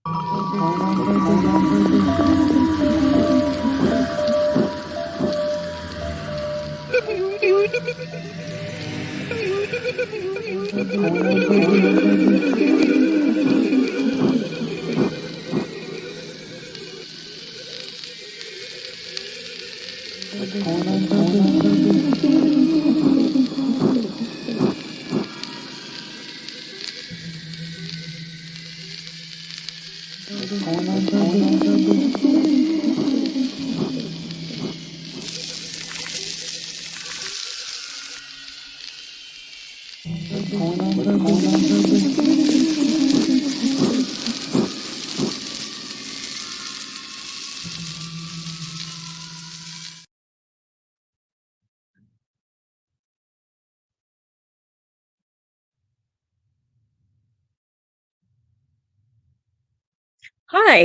Hi,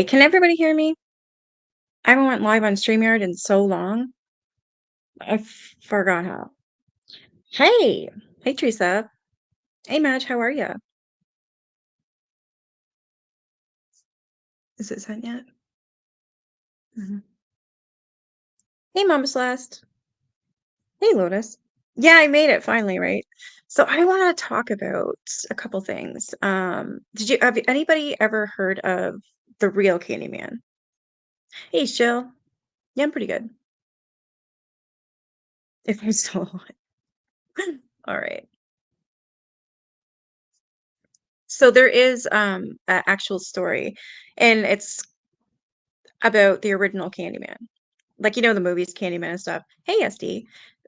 can everybody hear me? I haven't went live on StreamYard in so long. Forgot how. Hey, hey Teresa. Hey Madge, how are you? Is it sent yet? Mhm. Hey Mama Celeste. Hey Lotus. Yeah, I made it finally, right? So I want to talk about a couple things. Have anybody ever heard of the real Candyman? Hey, Jill. Yeah, I'm pretty good. If I'm still on. All right. So there is an actual story, and it's about the original Candyman. Like, the movies Candyman and stuff. Hey, SD.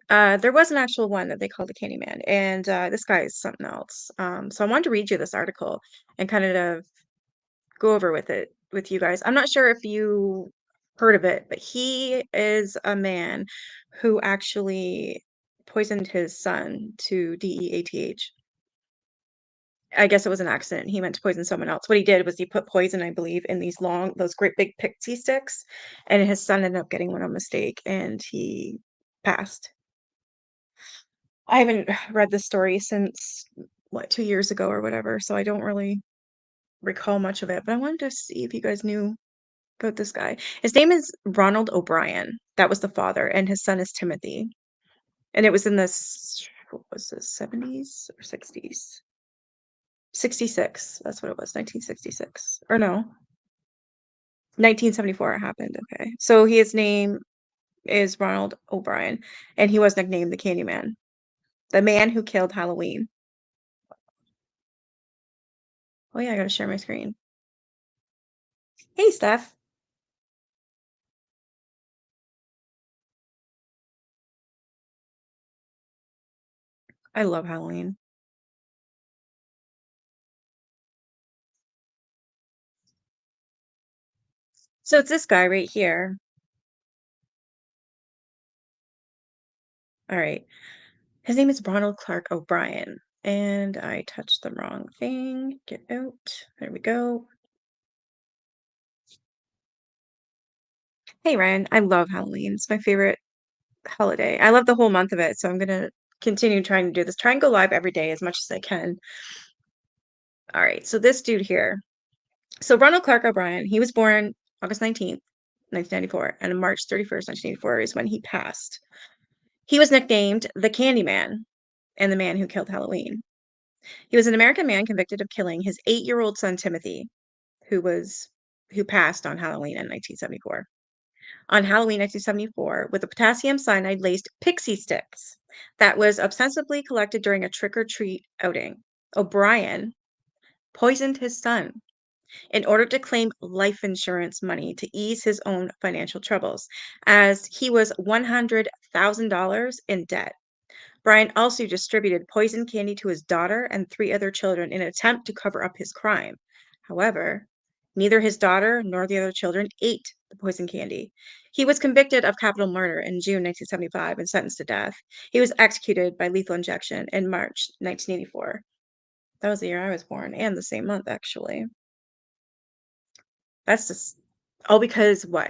There was an actual one that they called the Candyman, and this guy is something else. So I wanted to read you this article and kind of go over with you guys. I'm not sure if you heard of it, but he is a man who actually poisoned his son to DEATH. I guess it was an accident. He meant to poison someone else. What he did was he put poison, I believe, in those great big pixie sticks, and his son ended up getting one on mistake, and he passed. I haven't read this story since, what, 2 years ago or whatever, so I don't really recall much of it, but I wanted to see if you guys knew about this guy. His name is Ronald O'Brien. That was the father, and his son is Timothy. And it was in what was this, 70s or 60s? 66. That's what it was, 1966. Or no, 1974 it happened. Okay. So his name is Ronald O'Brien, and he was nicknamed the Candyman, the man who killed Halloween. Oh yeah, I gotta share my screen. Hey, Steph. I love Halloween. So it's this guy right here. All right. His name is Ronald Clark O'Brien. And I touched the wrong thing. Get out. There we go. Hey, Ryan. I love Halloween. It's my favorite holiday. I love the whole month of it. So I'm going to continue trying to do this. Try and go live every day as much as I can. All right. So this dude here. So Ronald Clark O'Brien, he was born August 19th, 1994. And on March 31st, 1984 is when he passed. He was nicknamed the Candyman and the man who killed Halloween. He was an American man convicted of killing his 8-year-old son Timothy, who passed on Halloween in 1974. On Halloween 1974, with a potassium cyanide laced pixie sticks that was obsessively collected during a trick or treat outing. O'Brien poisoned his son in order to claim life insurance money to ease his own financial troubles, as he was $100,000 in debt. Brian also distributed poison candy to his daughter and 3 other children in an attempt to cover up his crime. However, neither his daughter nor the other children ate the poison candy. He was convicted of capital murder in June 1975 and sentenced to death. He was executed by lethal injection in March 1984. That was the year I was born, and the same month, actually. That's just all because what?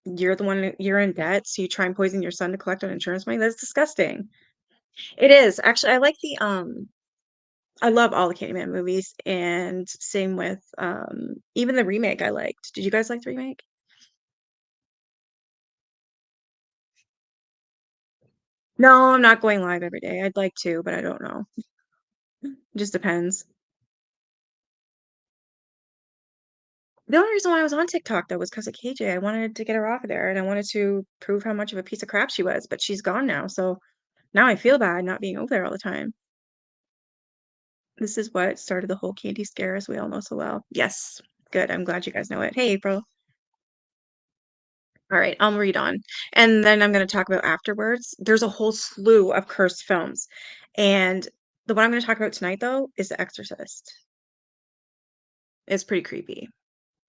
You're in debt, so you try and poison your son to collect on insurance money? That's disgusting. It is. Actually, I love all the Candyman movies, and same with, even the remake I liked. Did you guys like the remake? No, I'm not going live every day. I'd like to, but I don't know. It just depends. The only reason why I was on TikTok though was because of KJ. I wanted to get her off of there, and I wanted to prove how much of a piece of crap she was, but she's gone now, so now I feel bad not being over there all the time. This is what started the whole candy scare, as we all know so well. Yes. Good. I'm glad you guys know it. Hey, April. All right, I'll read on. And then I'm going to talk about afterwards. There's a whole slew of cursed films. And the one I'm going to talk about tonight, though, is The Exorcist. It's pretty creepy.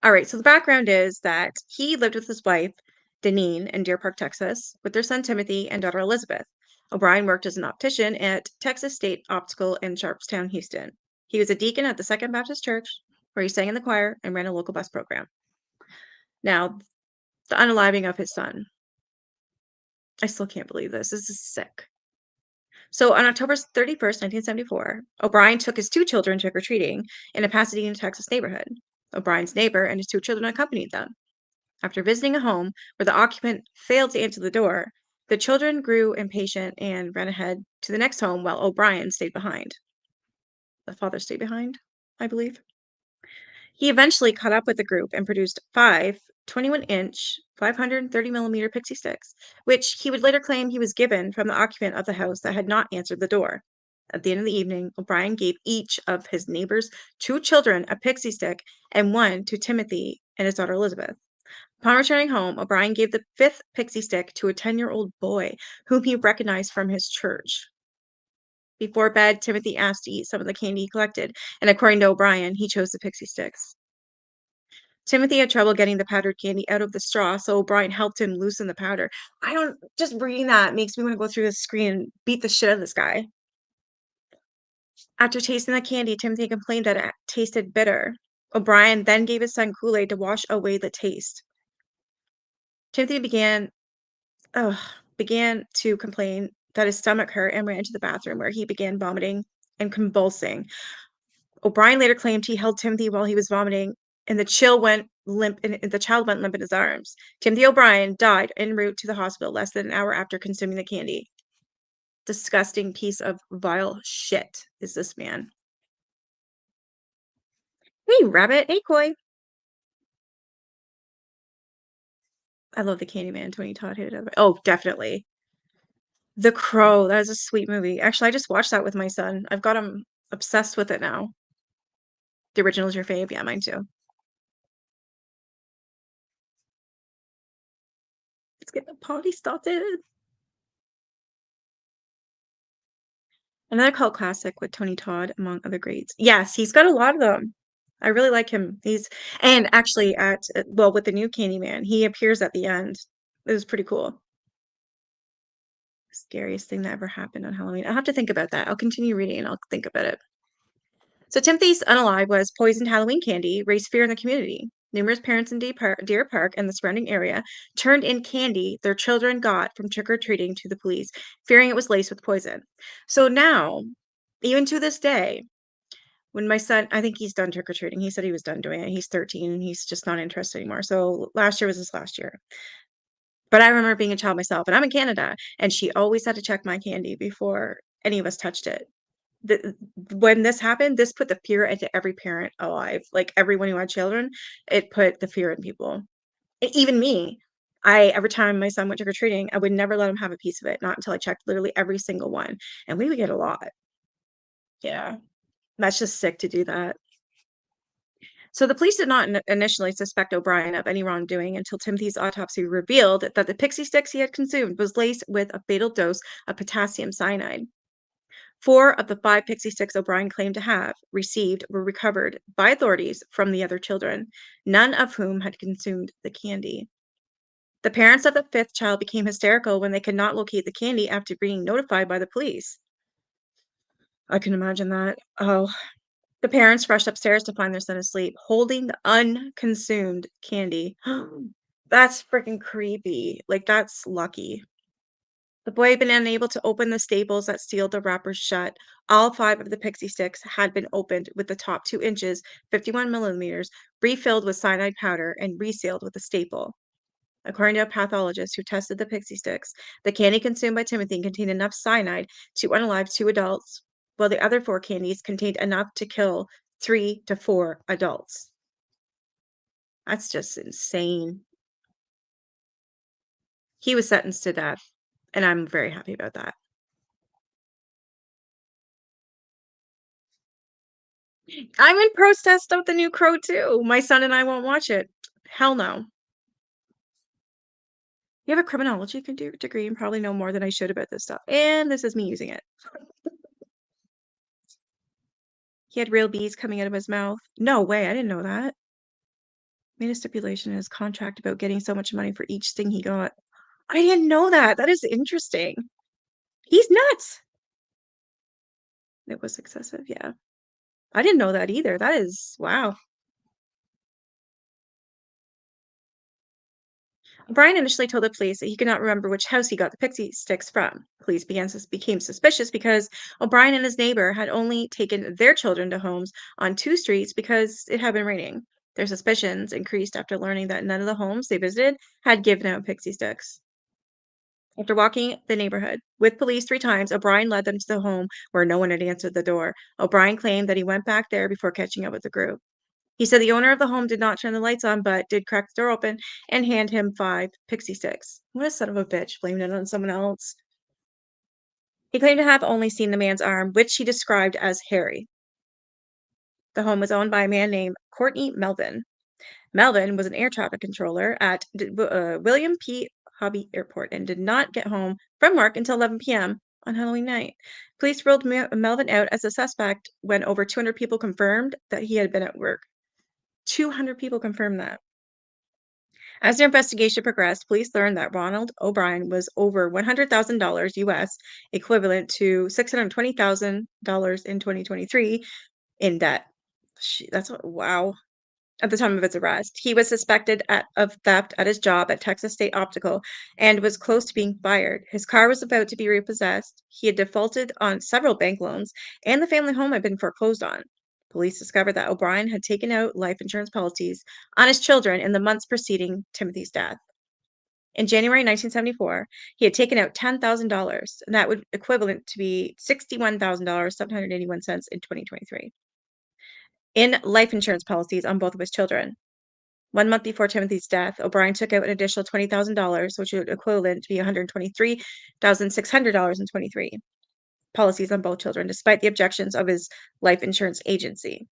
All right, so the background is that he lived with his wife, Deneen, in Deer Park, Texas, with their son Timothy and daughter Elizabeth. O'Brien worked as an optician at Texas State Optical in Sharpstown, Houston. He was a deacon at the Second Baptist Church, where he sang in the choir and ran a local bus program. Now, the unaliving of his son. I still can't believe this. This is sick. So on October 31st, 1974, O'Brien took his two children trick-or-treating in a Pasadena, Texas neighborhood. O'Brien's neighbor and his two children accompanied them. After visiting a home where the occupant failed to answer the door, the children grew impatient and ran ahead to the next home while O'Brien stayed behind. The father stayed behind, I believe. He eventually caught up with the group and produced five 21-inch, 530 millimeter pixie sticks, which he would later claim he was given from the occupant of the house that had not answered the door. At the end of the evening, O'Brien gave each of his neighbor's two children a pixie stick and one to Timothy and his daughter Elizabeth. Upon returning home, O'Brien gave the fifth pixie stick to a 10-year-old boy whom he recognized from his church. Before bed, Timothy asked to eat some of the candy he collected, and according to O'Brien, he chose the pixie sticks. Timothy had trouble getting the powdered candy out of the straw, so O'Brien helped him loosen the powder. I don't just reading that makes me want to go through the screen and beat the shit out of this guy. After tasting the candy, Timothy complained that it tasted bitter. O'Brien then gave his son Kool-Aid to wash away the taste. Timothy ugh, began to complain that his stomach hurt and ran to the bathroom where he began vomiting and convulsing. O'Brien later claimed he held Timothy while he was vomiting, and the child went limp in his arms. Timothy O'Brien died en route to the hospital less than an hour after consuming the candy. Disgusting piece of vile shit is this man. Hey, Rabbit. Hey, Koi. I love the Candyman. Tony Todd hated it. Oh, definitely. The Crow. That is a sweet movie. Actually, I just watched that with my son. I've got him obsessed with it now. The original is your fave? Yeah, mine too. Let's get the party started. Another cult classic with Tony Todd, among other greats. Yes, he's got a lot of them. I really like him. And actually well, with the new Candyman, he appears at the end. It was pretty cool. Scariest thing that ever happened on Halloween. I'll have to think about that. I'll continue reading and I'll think about it. So Timothy's Unalive was poisoned Halloween candy, raised fear in the community. Numerous parents in Deer Park and the surrounding area turned in candy their children got from trick-or-treating to the police, fearing it was laced with poison. So now, even to this day, when my son, I think he's done trick-or-treating. He said he was done doing it. He's 13 and he's just not interested anymore. So last year was his last year. But I remember being a child myself, and I'm in Canada, and she always had to check my candy before any of us touched it. When this happened, this put the fear into every parent alive. Like everyone who had children, it put the fear in people. Even me. Every time my son went trick-or-treating, I would never let him have a piece of it, not until I checked literally every single one. And we would get a lot. Yeah. That's just sick to do that. So the police did not initially suspect O'Brien of any wrongdoing until Timothy's autopsy revealed that the pixie sticks he had consumed was laced with a fatal dose of potassium cyanide. 4 of the 5 pixie sticks O'Brien claimed to have received were recovered by authorities from the other children, none of whom had consumed the candy. The parents of the fifth child became hysterical when they could not locate the candy after being notified by the police. I can imagine that. Oh, the parents rushed upstairs to find their son asleep, holding the unconsumed candy. That's freaking creepy. Like, that's lucky. The boy had been unable to open the staples that sealed the wrappers shut. All 5 of the Pixie Sticks had been opened with the top 2 inches, 51 millimeters, refilled with cyanide powder, and resealed with a staple. According to a pathologist who tested the Pixie Sticks, the candy consumed by Timothy contained enough cyanide to unalive 2 adults, while the other 4 candies contained enough to kill 3 to 4 adults. That's just insane. He was sentenced to death, and I'm very happy about that. I'm in protest of the new Crow too. My son and I won't watch it. Hell no. You have a criminology degree and probably know more than I should about this stuff. And this is me using it. He had real bees coming out of his mouth. No way, I didn't know that. Made a stipulation in his contract about getting so much money for each thing he got. I didn't know that. That is interesting. He's nuts. It was excessive, yeah. I didn't know that either. That is wow. Brian initially told the police that he could not remember which house he got the pixie sticks from. Police became suspicious because O'Brien and his neighbor had only taken their children to homes on 2 streets because it had been raining. Their suspicions increased after learning that none of the homes they visited had given out pixie sticks. After walking the neighborhood with police 3 times, O'Brien led them to the home where no one had answered the door. O'Brien claimed that he went back there before catching up with the group. He said the owner of the home did not turn the lights on, but did crack the door open and hand him 5 pixie sticks. What a son of a bitch, blaming it on someone else. He claimed to have only seen the man's arm, which he described as hairy. The home was owned by a man named Courtney Melvin. Melvin was an air traffic controller at William P. Hobby Airport and did not get home from work until 11 p.m. on Halloween night. Police ruled Melvin out as a suspect when over 200 people confirmed that he had been at work. 200 people confirmed that. As their investigation progressed, police learned that Ronald O'Brien was over $100,000 US, equivalent to $620,000 in 2023, in debt. Wow. At the time of his arrest, he was suspected of theft at his job at Texas State Optical and was close to being fired. His car was about to be repossessed. He had defaulted on several bank loans, and the family home had been foreclosed on. Police discovered that O'Brien had taken out life insurance policies on his children in the months preceding Timothy's death. In January 1974, he had taken out $10,000, and that would equivalent to be $61,781 in 2023 in life insurance policies on both of his children. 1 month before Timothy's death, O'Brien took out an additional $20,000, which would equivalent to be $123,600 in 23 policies on both children, despite the objections of his life insurance agency.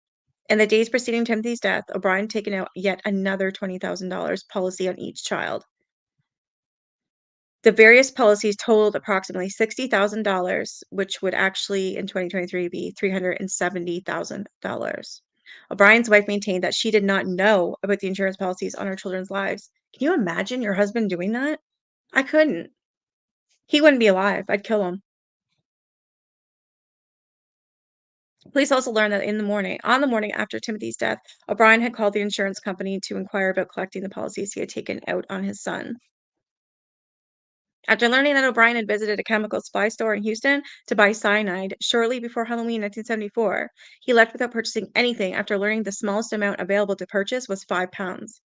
In the days preceding Timothy's death, O'Brien taken out yet another $20,000 policy on each child. The various policies totaled approximately $60,000, which would actually in 2023 be $370,000. O'Brien's wife maintained that she did not know about the insurance policies on her children's lives. Can you imagine your husband doing that? I couldn't. He wouldn't be alive. I'd kill him. Police also learned that on the morning after Timothy's death, O'Brien had called the insurance company to inquire about collecting the policies he had taken out on his son. After learning that O'Brien had visited a chemical supply store in Houston to buy cyanide shortly before Halloween 1974, he left without purchasing anything after learning the smallest amount available to purchase was 5 pounds.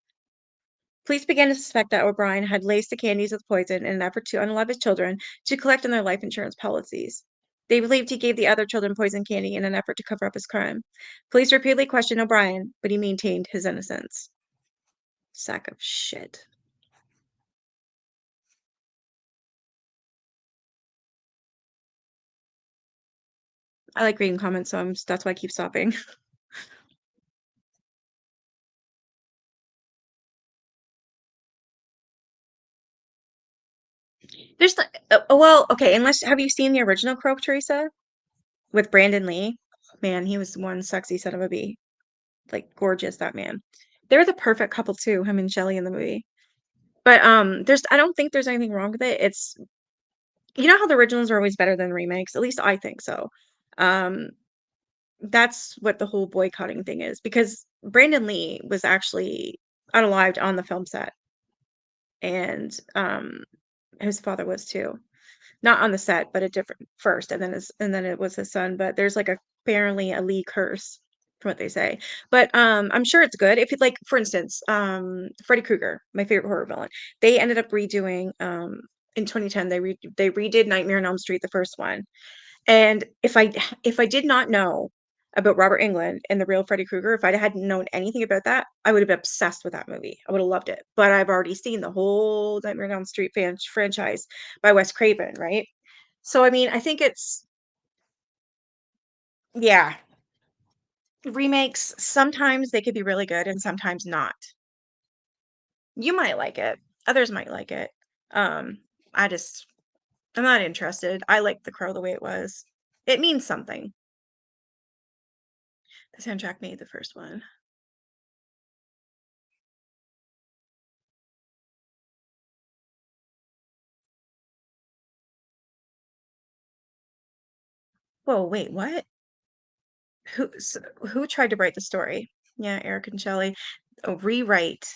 Police began to suspect that O'Brien had laced the candies with poison in an effort to unalive his children to collect on their life insurance policies. They believed he gave the other children poison candy in an effort to cover up his crime. Police repeatedly questioned O'Brien, but he maintained his innocence. Sack of shit. I like reading comments, so that's why I keep stopping. There's the well, okay, unless have you seen the original Crow, Teresa? With Brandon Lee? Man, he was one sexy son of a bee. Like, gorgeous, that man. They're the perfect couple too, him and Shelly in the movie. But, I don't think there's anything wrong with it. It's you know how the originals are always better than remakes? At least I think so. Um, that's what the whole boycotting thing is because Brandon Lee was actually unalived on the film set, and, his father was too. Not on the set, but a different first, and then it was his son, but there's, like, apparently a Lee curse from what they say. But, I'm sure it's good. If you like, for instance, Freddy Krueger, my favorite horror villain, they ended up redoing, in 2010, they redid Nightmare on Elm Street, the first one, and if I did not know about Robert Englund and the real Freddy Krueger, if I hadn't known anything about that, I would have been obsessed with that movie. I would have loved it. But I've already seen the whole Nightmare on Elm Street franchise by Wes Craven, right? So I mean, I think it's yeah, remakes sometimes they could be really good and sometimes not. You might like it. Others might like it. Um, I just I'm not interested. I like The Crow the way it was. It means something. The soundtrack made the first one. Whoa, wait, what? Who tried to write the story? Yeah, Eric and Shelley. Oh, rewrite.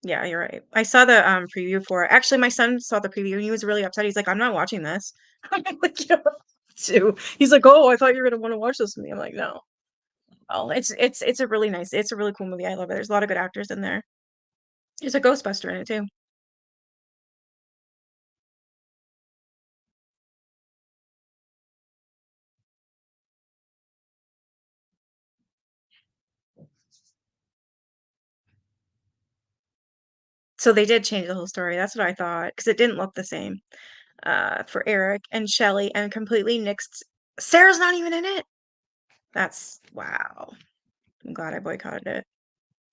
Yeah, you're right. I saw the preview for it. Actually, my son saw the preview and he was really upset. He's like, I'm not watching this. I'm like, you don't have to. He's like, oh, I thought you were gonna want to watch this with me. I'm like, no. Oh, it's a really nice, it's a really cool movie. I love it. There's a lot of good actors in there. There's a Ghostbuster in it too. So they did change the whole story. That's what I thought because it didn't look the same. For Eric and Shelley and completely nixed. Sarah's not even in it. That's wow. I'm glad I boycotted it.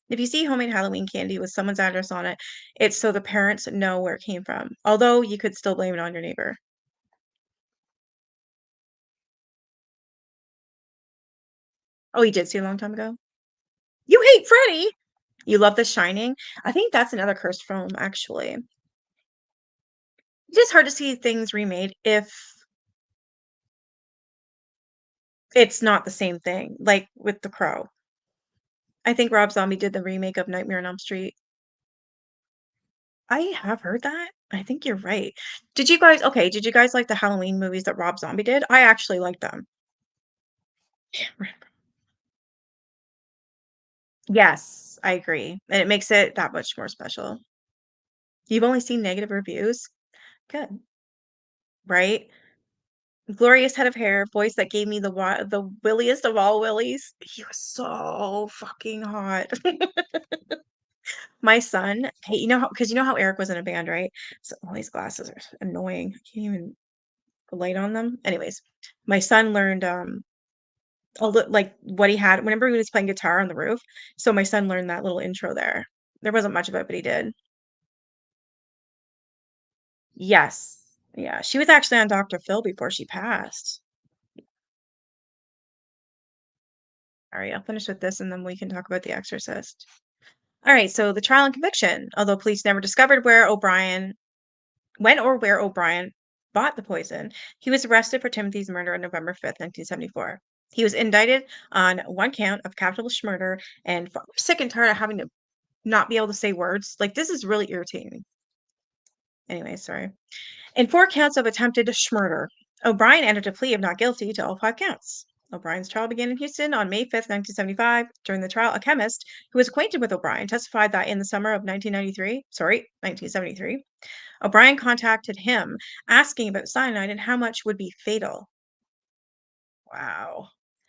If you see homemade Halloween candy with someone's address on it, it's so the parents know where it came from. Although you could still blame it on your neighbor. Oh, you did see a long time ago? You hate Freddy. You love The Shining. I think that's another cursed film, actually. It's just hard to see things remade if it's not the same thing, like with The Crow. I think Rob Zombie did the remake of Nightmare on Elm Street. I have heard that. I think you're right. Did you guys like the Halloween movies that Rob Zombie did? I actually liked them. Yes, I agree, and it makes it that much more special. You've only seen negative reviews? Good, right? Glorious head of hair, voice that gave me the williest of all willies. He was so fucking hot. My son hey, because you know how Eric was in a band, right? So, all these glasses are annoying. I can't even light on them. Anyways, my son learned, like, what he had whenever he was playing guitar on the roof, so my son learned that little intro there. There wasn't much of it, but he did. Yes. Yeah, she was actually on Dr. Phil before she passed. Alright, I'll finish with this and then we can talk about The Exorcist. Alright, so the trial and conviction. Although police never discovered when or where O'Brien bought the poison, he was arrested for Timothy's murder on November 5th, 1974. He was indicted on one count of capital murder and I'm sick and tired of having to not be able to say words. Like, this is really irritating. Anyway, sorry. In 4 counts of attempted murder, O'Brien entered a plea of not guilty to all 5 counts. O'Brien's trial began in Houston on May 5th, 1975. During the trial, a chemist who was acquainted with O'Brien testified that in the summer of 1973, O'Brien contacted him asking about cyanide and how much would be fatal. Wow.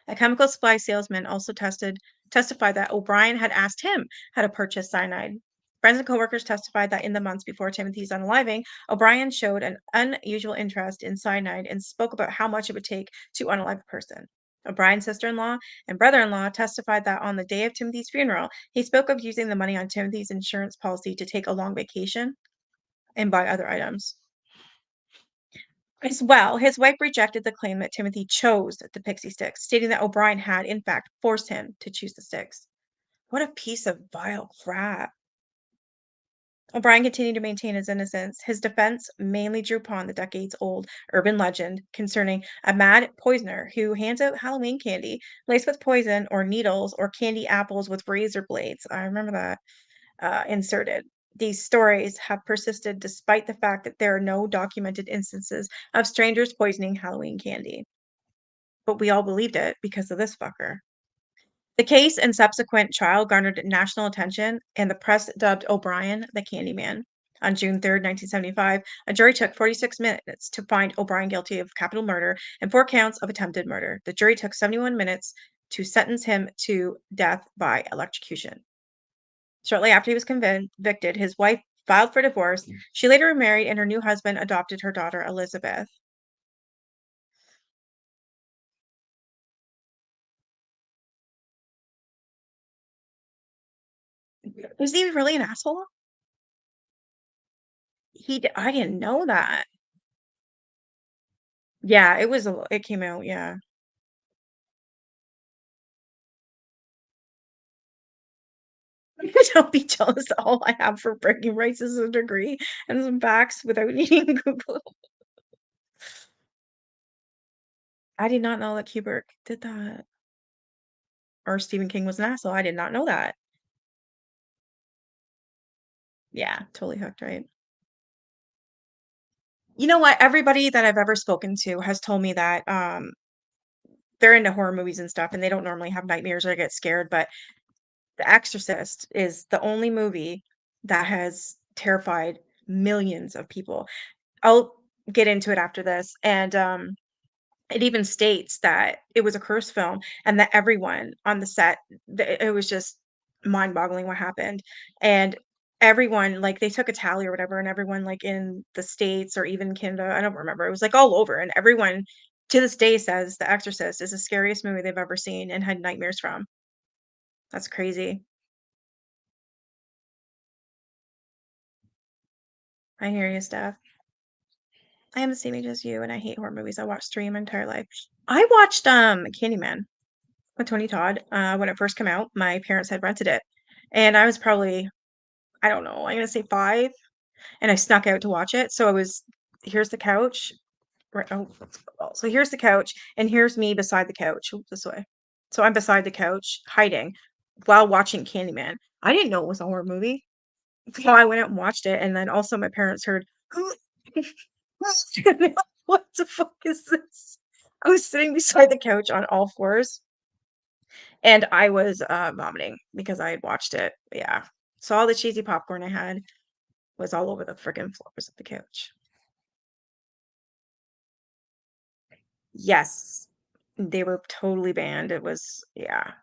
A chemical supply salesman also testified that O'Brien had asked him how to purchase cyanide. Friends and coworkers testified that in the months before Timothy's unaliving, O'Brien showed an unusual interest in cyanide and spoke about how much it would take to unalive a person. O'Brien's sister-in-law and brother-in-law testified that on the day of Timothy's funeral, he spoke of using the money on Timothy's insurance policy to take a long vacation and buy other items. As well, his wife rejected the claim that Timothy chose the pixie sticks, stating that O'Brien had, in fact, forced him to choose the sticks. What a piece of vile crap. O'Brien continued to maintain his innocence. His defense mainly drew upon the decades old urban legend concerning a mad poisoner who hands out Halloween candy laced with poison or needles or candy apples with razor blades. I remember that inserted. These stories have persisted despite the fact that there are no documented instances of strangers poisoning Halloween candy. But we all believed it because of this fucker. The case and subsequent trial garnered national attention, and the press dubbed O'Brien the Candyman. On June 3rd, 1975, a jury took 46 minutes to find O'Brien guilty of capital murder and 4 counts of attempted murder. The jury took 71 minutes to sentence him to death by electrocution. Shortly after he was convicted, his wife filed for divorce. She later remarried, and her new husband adopted her daughter, Elizabeth. Was he really an asshole? I didn't know that. Yeah, it came out, yeah. Don't be jealous. All I have for bragging rights is a degree and some facts without needing Google. I did not know that Kubrick did that. Or Stephen King was an asshole. I did not know that. Yeah, totally hooked, right? You know what? Everybody that I've ever spoken to has told me that they're into horror movies and stuff and they don't normally have nightmares or get scared, but The Exorcist is the only movie that has terrified millions of people. I'll get into it after this. And it even states that it was a curse film and that everyone on the set, it was just mind-boggling what happened. And everyone, like, they took a tally or whatever, and everyone, like, in the States or even Canada, I don't remember, it was, like, all over, and everyone to this day says The Exorcist is the scariest movie they've ever seen and had nightmares from. That's crazy. I hear you, Steph. I am the same age as you, and I hate horror movies. I watched 3 in my entire life. I watched, Candyman with Tony Todd, when it first came out. My parents had rented it, and I was probably, I don't know, I'm gonna say 5, and I snuck out to watch it. So I was here's the couch, right, oh, so here's the couch, and here's me beside the couch, this way. So I'm beside the couch, hiding, while watching Candyman. I didn't know it was a horror movie, so I went out and watched it, and then also my parents heard, "What the fuck is this?" I was sitting beside the couch on all fours, and I was, vomiting because I had watched it, yeah. So all the cheesy popcorn I had was all over the frickin' floors of the couch. Yes. They were totally banned, it was yeah.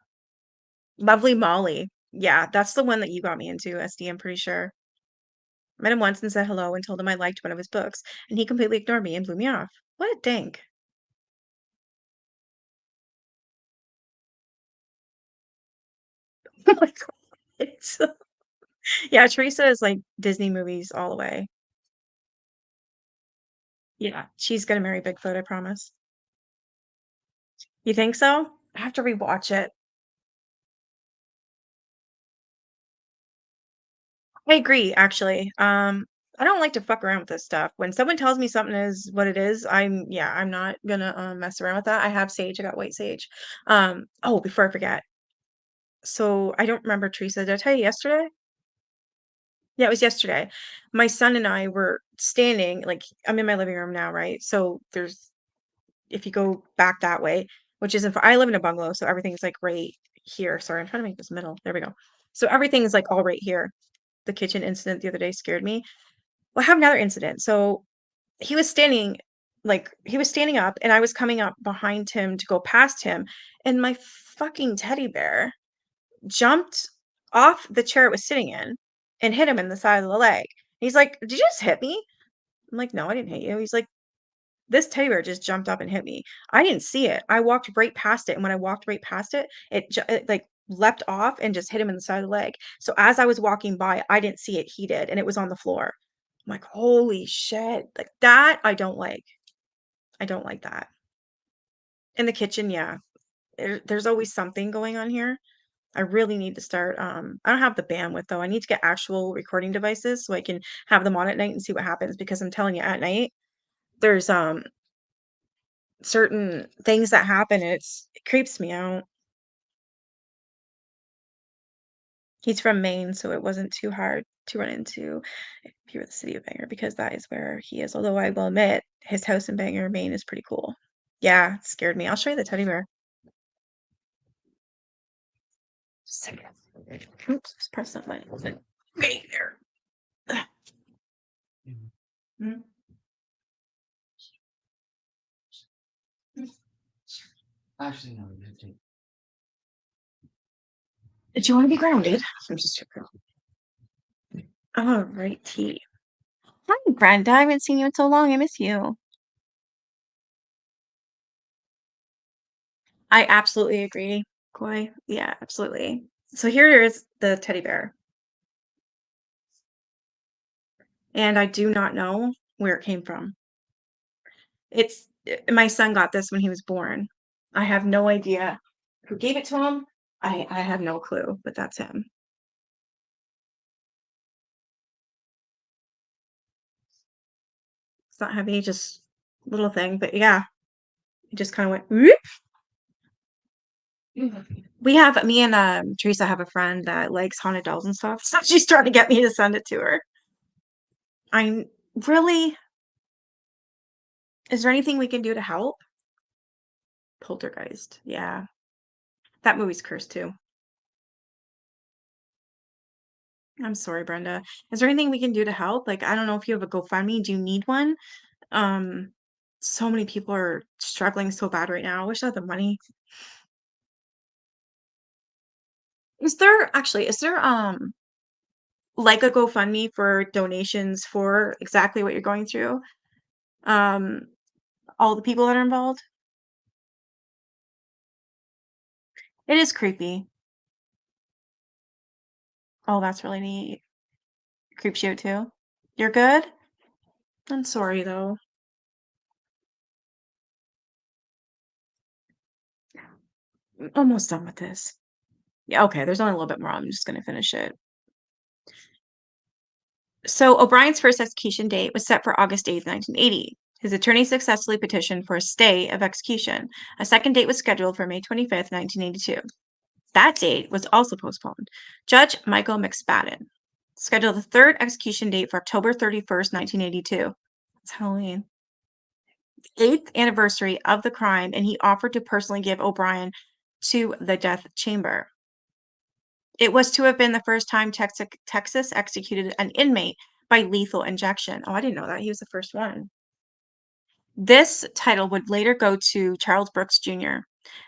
Lovely Molly. Yeah, that's the one that you got me into, SD, I'm pretty sure. Met him once and said hello and told him I liked one of his books, and he completely ignored me and blew me off. What a dink. Oh my god. It's yeah, Teresa is like Disney movies all the way. Yeah, she's gonna marry Bigfoot, I promise. You think so? I have to rewatch it. I agree, actually. I don't like to fuck around with this stuff. When someone tells me something is what it is, I'm not gonna mess around with that. I have sage, I got white sage. Oh, before I forget. So I don't remember Teresa. Did I tell you yesterday? Yeah, it was yesterday. My son and I were standing, like I'm in my living room now, right? So there's if you go back that way, which isn't I live in a bungalow, so everything's like right here. Sorry, I'm trying to make this middle. There we go. So everything is like all right here. The kitchen incident the other day scared me. Well, I have another incident. So he was standing up and I was coming up behind him to go past him, and my fucking teddy bear jumped off the chair it was sitting in and hit him in the side of the leg. He's like, "Did you just hit me?" I'm like, "No, I didn't hit you." He's like, "This teddy bear just jumped up and hit me." I didn't see it. I walked right past it, and when I walked right past it, it like leapt off and just hit him in the side of the leg. So as I was walking by, I didn't see it. He did, and it was on the floor. I'm like, "Holy shit!" Like that, I don't like. I don't like that. In the kitchen, yeah, there's always something going on here. I really need to start. I don't have the bandwidth though. I need to get actual recording devices so I can have them on at night and see what happens. Because I'm telling you, at night there's certain things that happen, and it creeps me out. He's from Maine, so it wasn't too hard to run into if you were the city of Bangor because that is where he is. Although I will admit, his house in Bangor, Maine is pretty cool. Yeah, it scared me. I'll show you the teddy bear. Just a second. Oops, just press that button. Okay, there. Mhm. Actually, no, we have to. Did you want to be grounded? I'm just joking. All righty. Hi, Brenda. I haven't seen you in so long. I miss you. I absolutely agree, Koi. Yeah, absolutely. So here is the teddy bear, and I do not know where it came from. My son got this when he was born. I have no idea who gave it to him. I have no clue, but that's him. It's not heavy, just little thing, but yeah, it just kind of went. Whoop. We have me and Teresa have a friend that likes haunted dolls and stuff, so she's trying to get me to send it to her. I'm really. Is there anything we can do to help? Poltergeist. Yeah, that movie's cursed too. I'm sorry, Brenda. Is there anything we can do to help? Like, I don't know if you have a GoFundMe. Do you need one? Um, so many people are struggling so bad right now. I wish I had the money. Is there like a GoFundMe for donations for exactly what you're going through? Um, all the people that are involved? It is creepy. Oh, that's really neat. Creeps you out too. You're good? I'm sorry though. I'm almost done with this. Yeah, okay, there's only a little bit more. I'm just gonna finish it. So O'Brien's first execution date was set for August 8th, 1980. His attorney successfully petitioned for a stay of execution. A second date was scheduled for May 25th, 1982. That date was also postponed. Judge Michael McSpadden scheduled the third execution date for October 31st, 1982. It's Halloween. Eighth anniversary of the crime, and he offered to personally give O'Brien to the death chamber. It was to have been the first time Texas executed an inmate by lethal injection. Oh, I didn't know that. He was the first one. This title would later go to Charles Brooks Jr.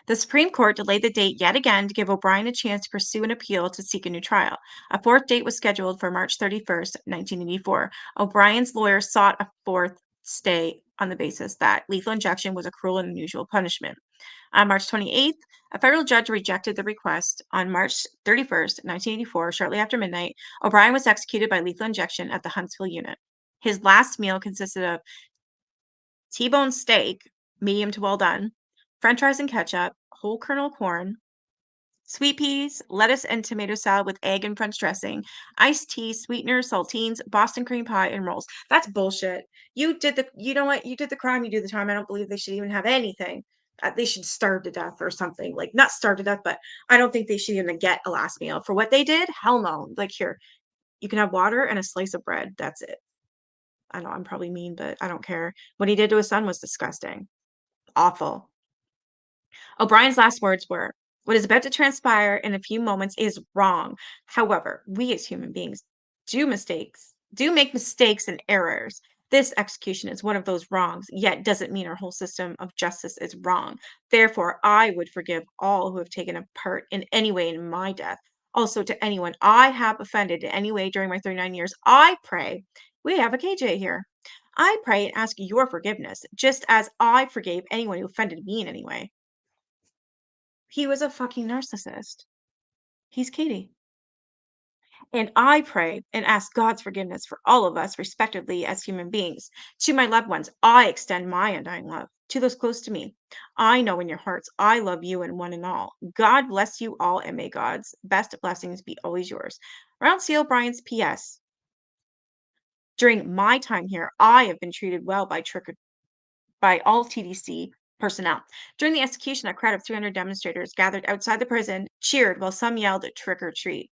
The Supreme Court delayed the date yet again to give O'Brien a chance to pursue an appeal to seek a new trial. A fourth date was scheduled for March 31st, 1984. O'Brien's lawyer sought a fourth stay on the basis that lethal injection was a cruel and unusual punishment. On March 28th, a federal judge rejected the request. On March 31st, 1984, shortly after midnight, O'Brien was executed by lethal injection at the Huntsville unit. His last meal consisted of T-bone steak, medium to well done, french fries and ketchup, whole kernel corn, sweet peas, lettuce and tomato salad with egg and French dressing, iced tea, sweeteners, saltines, Boston cream pie, and rolls. That's bullshit. You know what? You did the crime, you do the time. I don't believe they should even have anything. They should starve to death or something. Like, not starve to death, but I don't think they should even get a last meal. For what they did, hell no. Like, here, you can have water and a slice of bread. That's it. I know I'm probably mean, but I don't care. What he did to his son was disgusting. Awful. O'Brien's last words were, "What is about to transpire in a few moments is wrong. However, we as human beings do make mistakes and errors. This execution is one of those wrongs, yet doesn't mean our whole system of justice is wrong. Therefore, I would forgive all who have taken a part in any way in my death. Also, to anyone I have offended in any way during my 39 years, I pray." We have a KJ here. "I pray and ask your forgiveness, just as I forgave anyone who offended me in any way." He was a fucking narcissist. He's Katie. "And I pray and ask God's forgiveness for all of us, respectively, as human beings. To my loved ones, I extend my undying love. To those close to me, I know in your hearts I love you and one and all. God bless you all, and may God's best blessings be always yours. Ronald C. O'Brien's P.S. During my time here, I have been treated well by all TDC personnel. During the execution, a crowd of 300 demonstrators gathered outside the prison, cheered while some yelled trick or treat.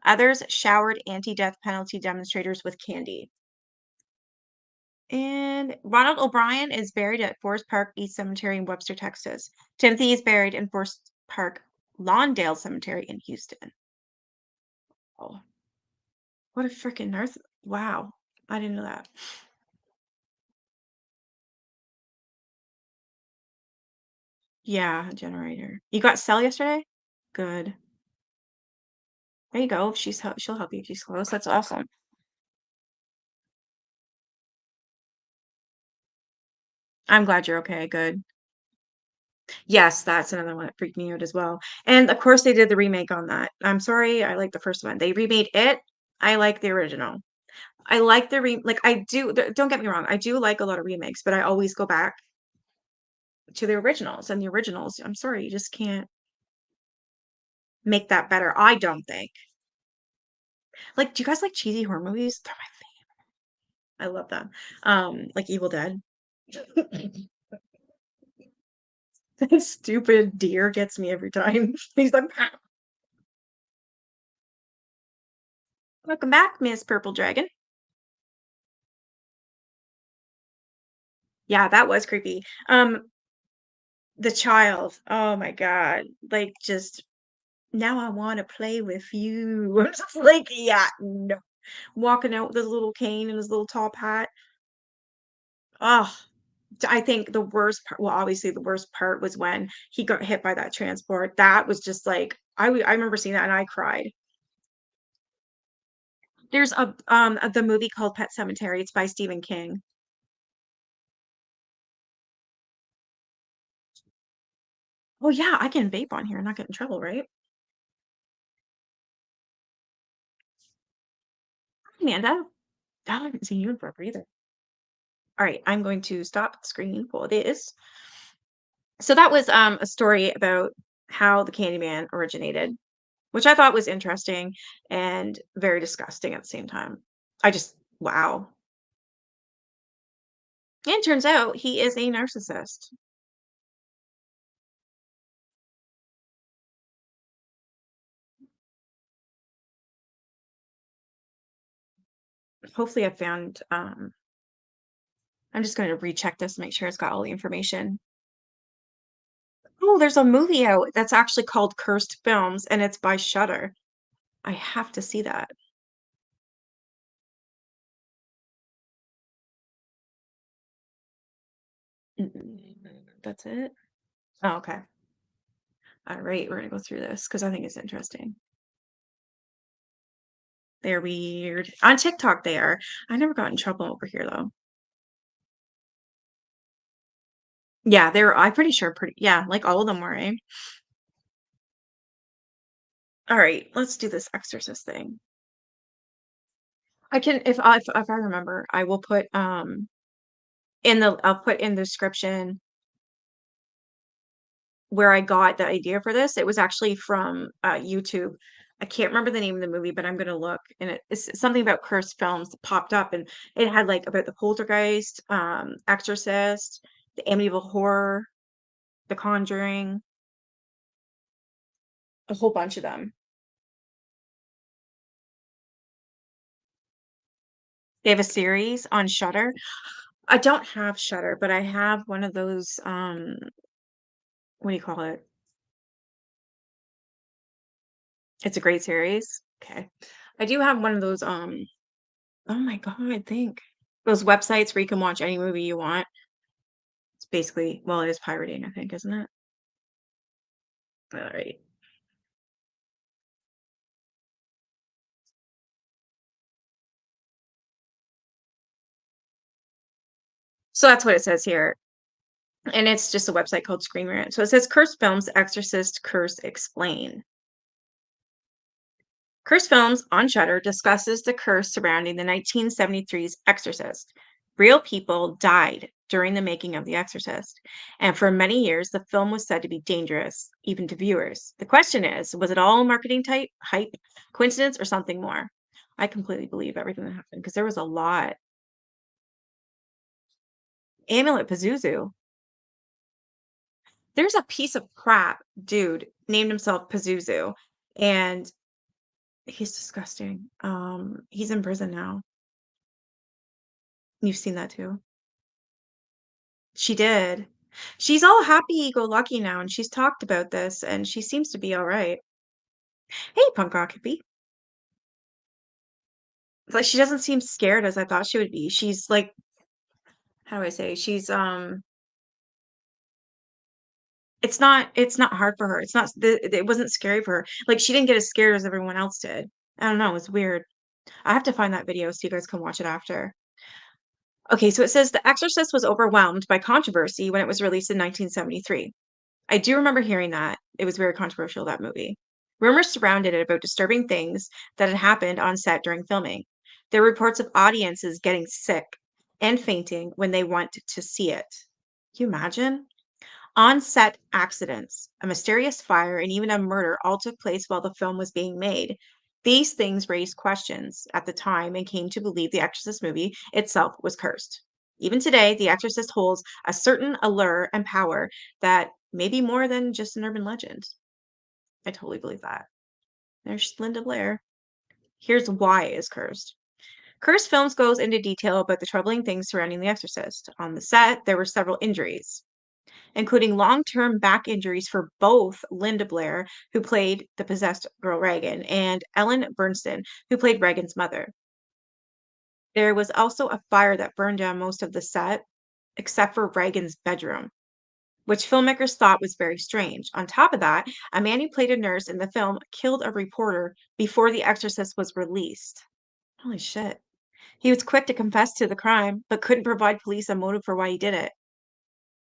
Others showered anti-death penalty demonstrators with candy. And Ronald O'Brien is buried at Forest Park East Cemetery in Webster, Texas. Timothy is buried in Forest Park Lawndale Cemetery in Houston. Oh, what a freaking nurse. Wow. I didn't know that. Yeah, generator. You got cell yesterday? Good. There you go. She'll help you if she's close. That's awesome. I'm glad you're okay. Good. Yes, that's another one that freaked me out as well. And of course they did the remake on that. I'm sorry, I like the first one. They remade it. I like the original. I like the like I do don't get me wrong. I do like a lot of remakes, but I always go back to the originals and the originals. I'm sorry, you just can't make that better. I don't think. Like, do you guys like cheesy horror movies? They're my favorite. I love them. Like Evil Dead. That stupid deer gets me every time. He's like, "Pow." Welcome back, Miss Purple Dragon. Yeah, that was creepy. The child. Oh my God. Like just now I want to play with you. I'm just like, yeah, no. Walking out with his little cane and his little top hat. Oh, I think the worst part, well, obviously the worst part was when he got hit by that transport. That was just like I remember seeing that and I cried. There's the movie called Pet Cemetery. It's by Stephen King. Oh yeah, I can vape on here and not get in trouble, right? Amanda, I haven't seen you in forever either. All right, I'm going to stop screening for this. So that was a story about how the Candyman originated, which I thought was interesting and very disgusting at the same time. I just wow. And it turns out he is a narcissist. Hopefully I found I'm just going to recheck this, make sure it's got all the information. Oh, there's a movie out that's actually called Cursed Films and it's by Shudder. I have to see that. That's it. Oh, okay. All right, we're gonna go through this because I think it's interesting. They're weird. On TikTok, they are. I never got in trouble over here though. Yeah, they're. I'm pretty sure. Pretty. Yeah, like all of them were. Eh? All right, let's do this exorcist thing. I can, if I remember, I will put in the I'll put in the description where I got the idea for this. It was actually from YouTube. I can't remember the name of the movie, but I'm gonna look, and it's something about cursed films that popped up, and it had like about the Poltergeist, Exorcist, the Amityville Horror, The Conjuring, a whole bunch of them. They have a series on Shudder. I don't have Shudder, but I have one of those. What do you call it? It's a great series. Okay, I do have one of those. Oh my God, think those websites where you can watch any movie you want. It's basically, well, it is pirating, I think, isn't it? All right. So that's what it says here. And it's just a website called Screen Rant. So it says Curse Films, Exorcist, Curse Explain. Curse Films on Shudder discusses the curse surrounding the 1973's Exorcist. Real people died during the making of The Exorcist, and for many years the film was said to be dangerous, even to viewers. The question is, was it all marketing type, hype, coincidence, or something more? I completely believe everything that happened because there was a lot. Amulet Pazuzu. There's a piece of crap dude named himself Pazuzu, and He's disgusting. He's in prison now. You've seen that too. She did. She's all happy-go-lucky now, and she's talked about this, and she seems to be all right. Hey, punk rock hippie. Like, she doesn't seem scared as I thought she would be. She's like, how do I say? It's not hard for her. It wasn't scary for her. Like, she didn't get as scared as everyone else did. I don't know, it's weird. I have to find that video so you guys can watch it after. Okay, so it says The Exorcist was overwhelmed by controversy when it was released in 1973. I do remember hearing that. It was very controversial, that movie. Rumors surrounded it about disturbing things that had happened on set during filming. There were reports of audiences getting sick and fainting when they went to see it. Can you imagine? On-set accidents, a mysterious fire, and even a murder all took place while the film was being made. These things raised questions at the time and came to believe the Exorcist movie itself was cursed. Even today, The Exorcist holds a certain allure and power that may be more than just an urban legend. I totally believe that. There's Linda Blair. Here's why it is cursed. Cursed Films goes into detail about the troubling things surrounding The Exorcist. On the set, there were several injuries, including long-term back injuries for both Linda Blair, who played the possessed girl Regan, and Ellen Burstyn, who played Regan's mother. There was also a fire that burned down most of the set, except for Regan's bedroom, which filmmakers thought was very strange. On top of that, a man who played a nurse in the film killed a reporter before The Exorcist was released. Holy shit. He was quick to confess to the crime, but couldn't provide police a motive for why he did it.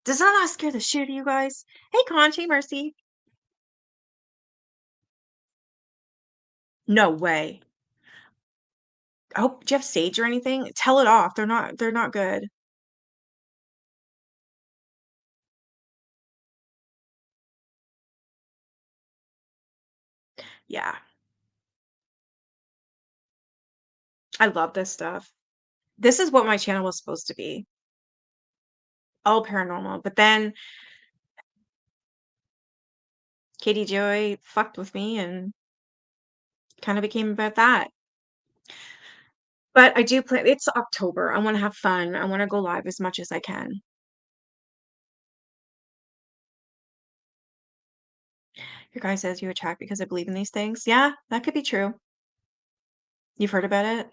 Does that not scare the shit out of you guys? Hey, Conchi, Mercy. No way. Oh, do you have sage or anything? Tell it off. They're not good. Yeah. I love this stuff. This is what my channel was supposed to be. All paranormal. But then Katie Joy fucked with me and kind of became about that. But I do plan it's October. I wanna have fun. I wanna go live as much as I can. Your guy says you attract because I believe in these things. Yeah, that could be true. You've heard about it?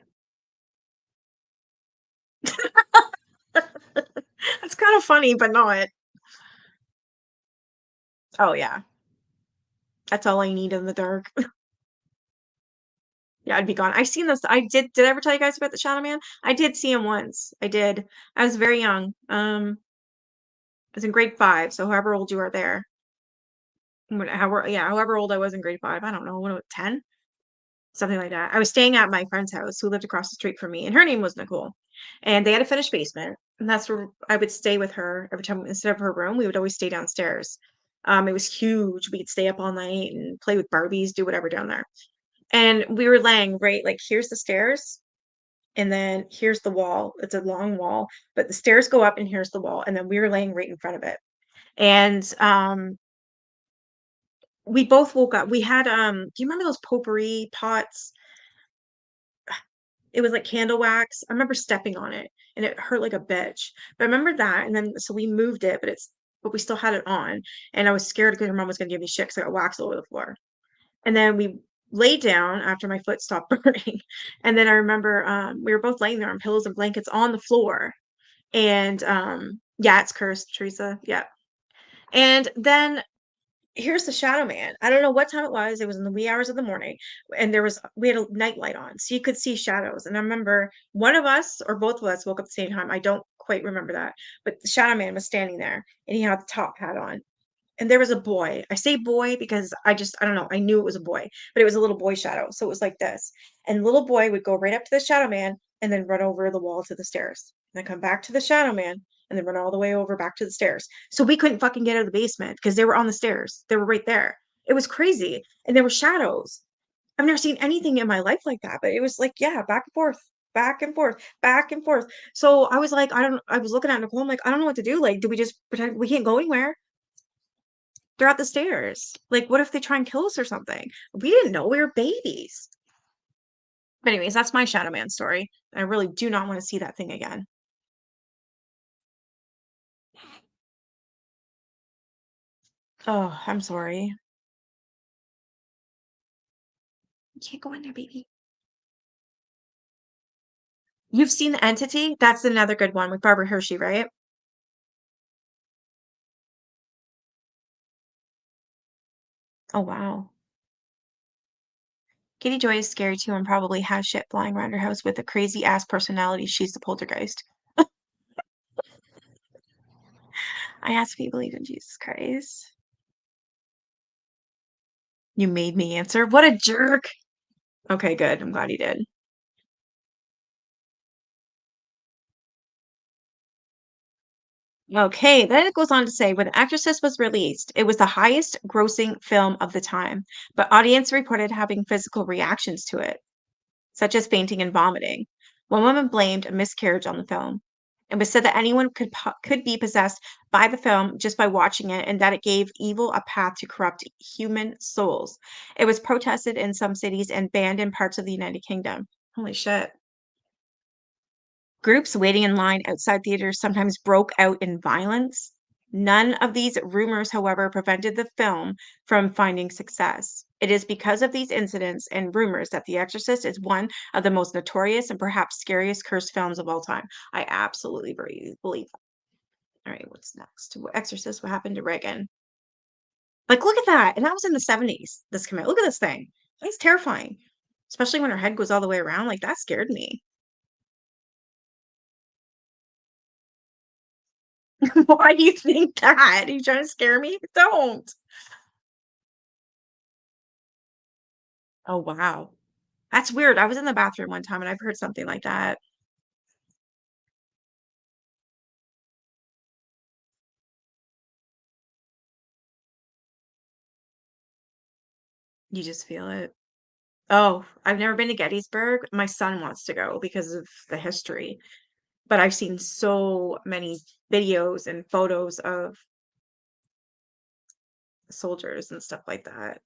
That's kind of funny, but not. Oh, yeah. That's all I need in the dark. Yeah, I'd be gone. I seen this. Did I ever tell you guys about the Shadow Man? I did see him once. I did. I was very young. I was in grade 5, so however old you are there. However old I was in grade 5. I don't know, what, 10? Something like that. I was staying at my friend's house who lived across the street from me, and her name was Nicole. And they had a finished basement, and that's where I would stay with her every time instead of her room, we would always stay downstairs. It was huge. We could stay up all night and play with Barbies, do whatever down there. And we were laying right, like here's the stairs, and then here's the wall. It's a long wall, but the stairs go up and here's the wall, and then we were laying right in front of it. And we both woke up. We had do you remember those potpourri pots? It was like candle wax. I remember stepping on it and it hurt like a bitch. But I remember that, and then so we moved it, but we still had it on. And I was scared because her mom was gonna give me shit because I got wax all over the floor. And then we laid down after my foot stopped burning. And then I remember we were both laying there on pillows and blankets on the floor. And yeah, it's cursed, Teresa. Yeah. And then here's the shadow man. I don't know what time it was. It was in the wee hours of the morning, and we had a night light on, so you could see shadows. And I remember one of us or both of us woke up at the same time. I don't quite remember that, but the shadow man was standing there, and he had the top hat on. And there was a boy. I say boy because I don't know. I knew it was a boy, but it was a little boy shadow. So it was like this. And the little boy would go right up to the shadow man and then run over the wall to the stairs. And then come back to the shadow man and then run all the way over back to the stairs. So we couldn't fucking get out of the basement because they were on the stairs. They were right there. It was crazy. And there were shadows. I've never seen anything in my life like that, but it was like, yeah, back and forth, back and forth, back and forth. So I was like, I was looking at Nicole. I'm like, I don't know what to do. Like, do we just pretend we can't go anywhere? They're at the stairs. Like, what if they try and kill us or something? We didn't know we were babies. But anyways, that's my Shadow Man story. I really do not want to see that thing again. Oh, I'm sorry. You can't go in there, baby. You've seen The Entity? That's another good one with Barbara Hershey, right? Oh, wow. Katie Joy is scary too and probably has shit flying around her house with a crazy ass personality. She's the poltergeist. I asked if you believe in Jesus Christ. You made me answer. What a jerk. Okay, good. I'm glad he did. Okay, then it goes on to say when Exorcist was released, it was the highest grossing film of the time, but audience reported having physical reactions to it, such as fainting and vomiting. One woman blamed a miscarriage on the film. It was said that anyone could be possessed by the film just by watching it, and that it gave evil a path to corrupt human souls. It was protested in some cities and banned in parts of the United Kingdom. Holy shit. Groups waiting in line outside theaters sometimes broke out in violence. None of these rumors, however, prevented the film from finding success. It is because of these incidents and rumors that The Exorcist is one of the most notorious and perhaps scariest cursed films of all time. I absolutely believe that. All right, what's next? Exorcist, what happened to Reagan? Like, look at that. And that was in the 70s. This came out. Look at this thing. It's terrifying, especially when her head goes all the way around. Like, that scared me. Why do you think that? Are you trying to scare me? Don't. Oh, wow. That's weird. I was in the bathroom one time and I've heard something like that. You just feel it. Oh, I've never been to Gettysburg. My son wants to go because of the history, but I've seen so many videos and photos of soldiers and stuff like that.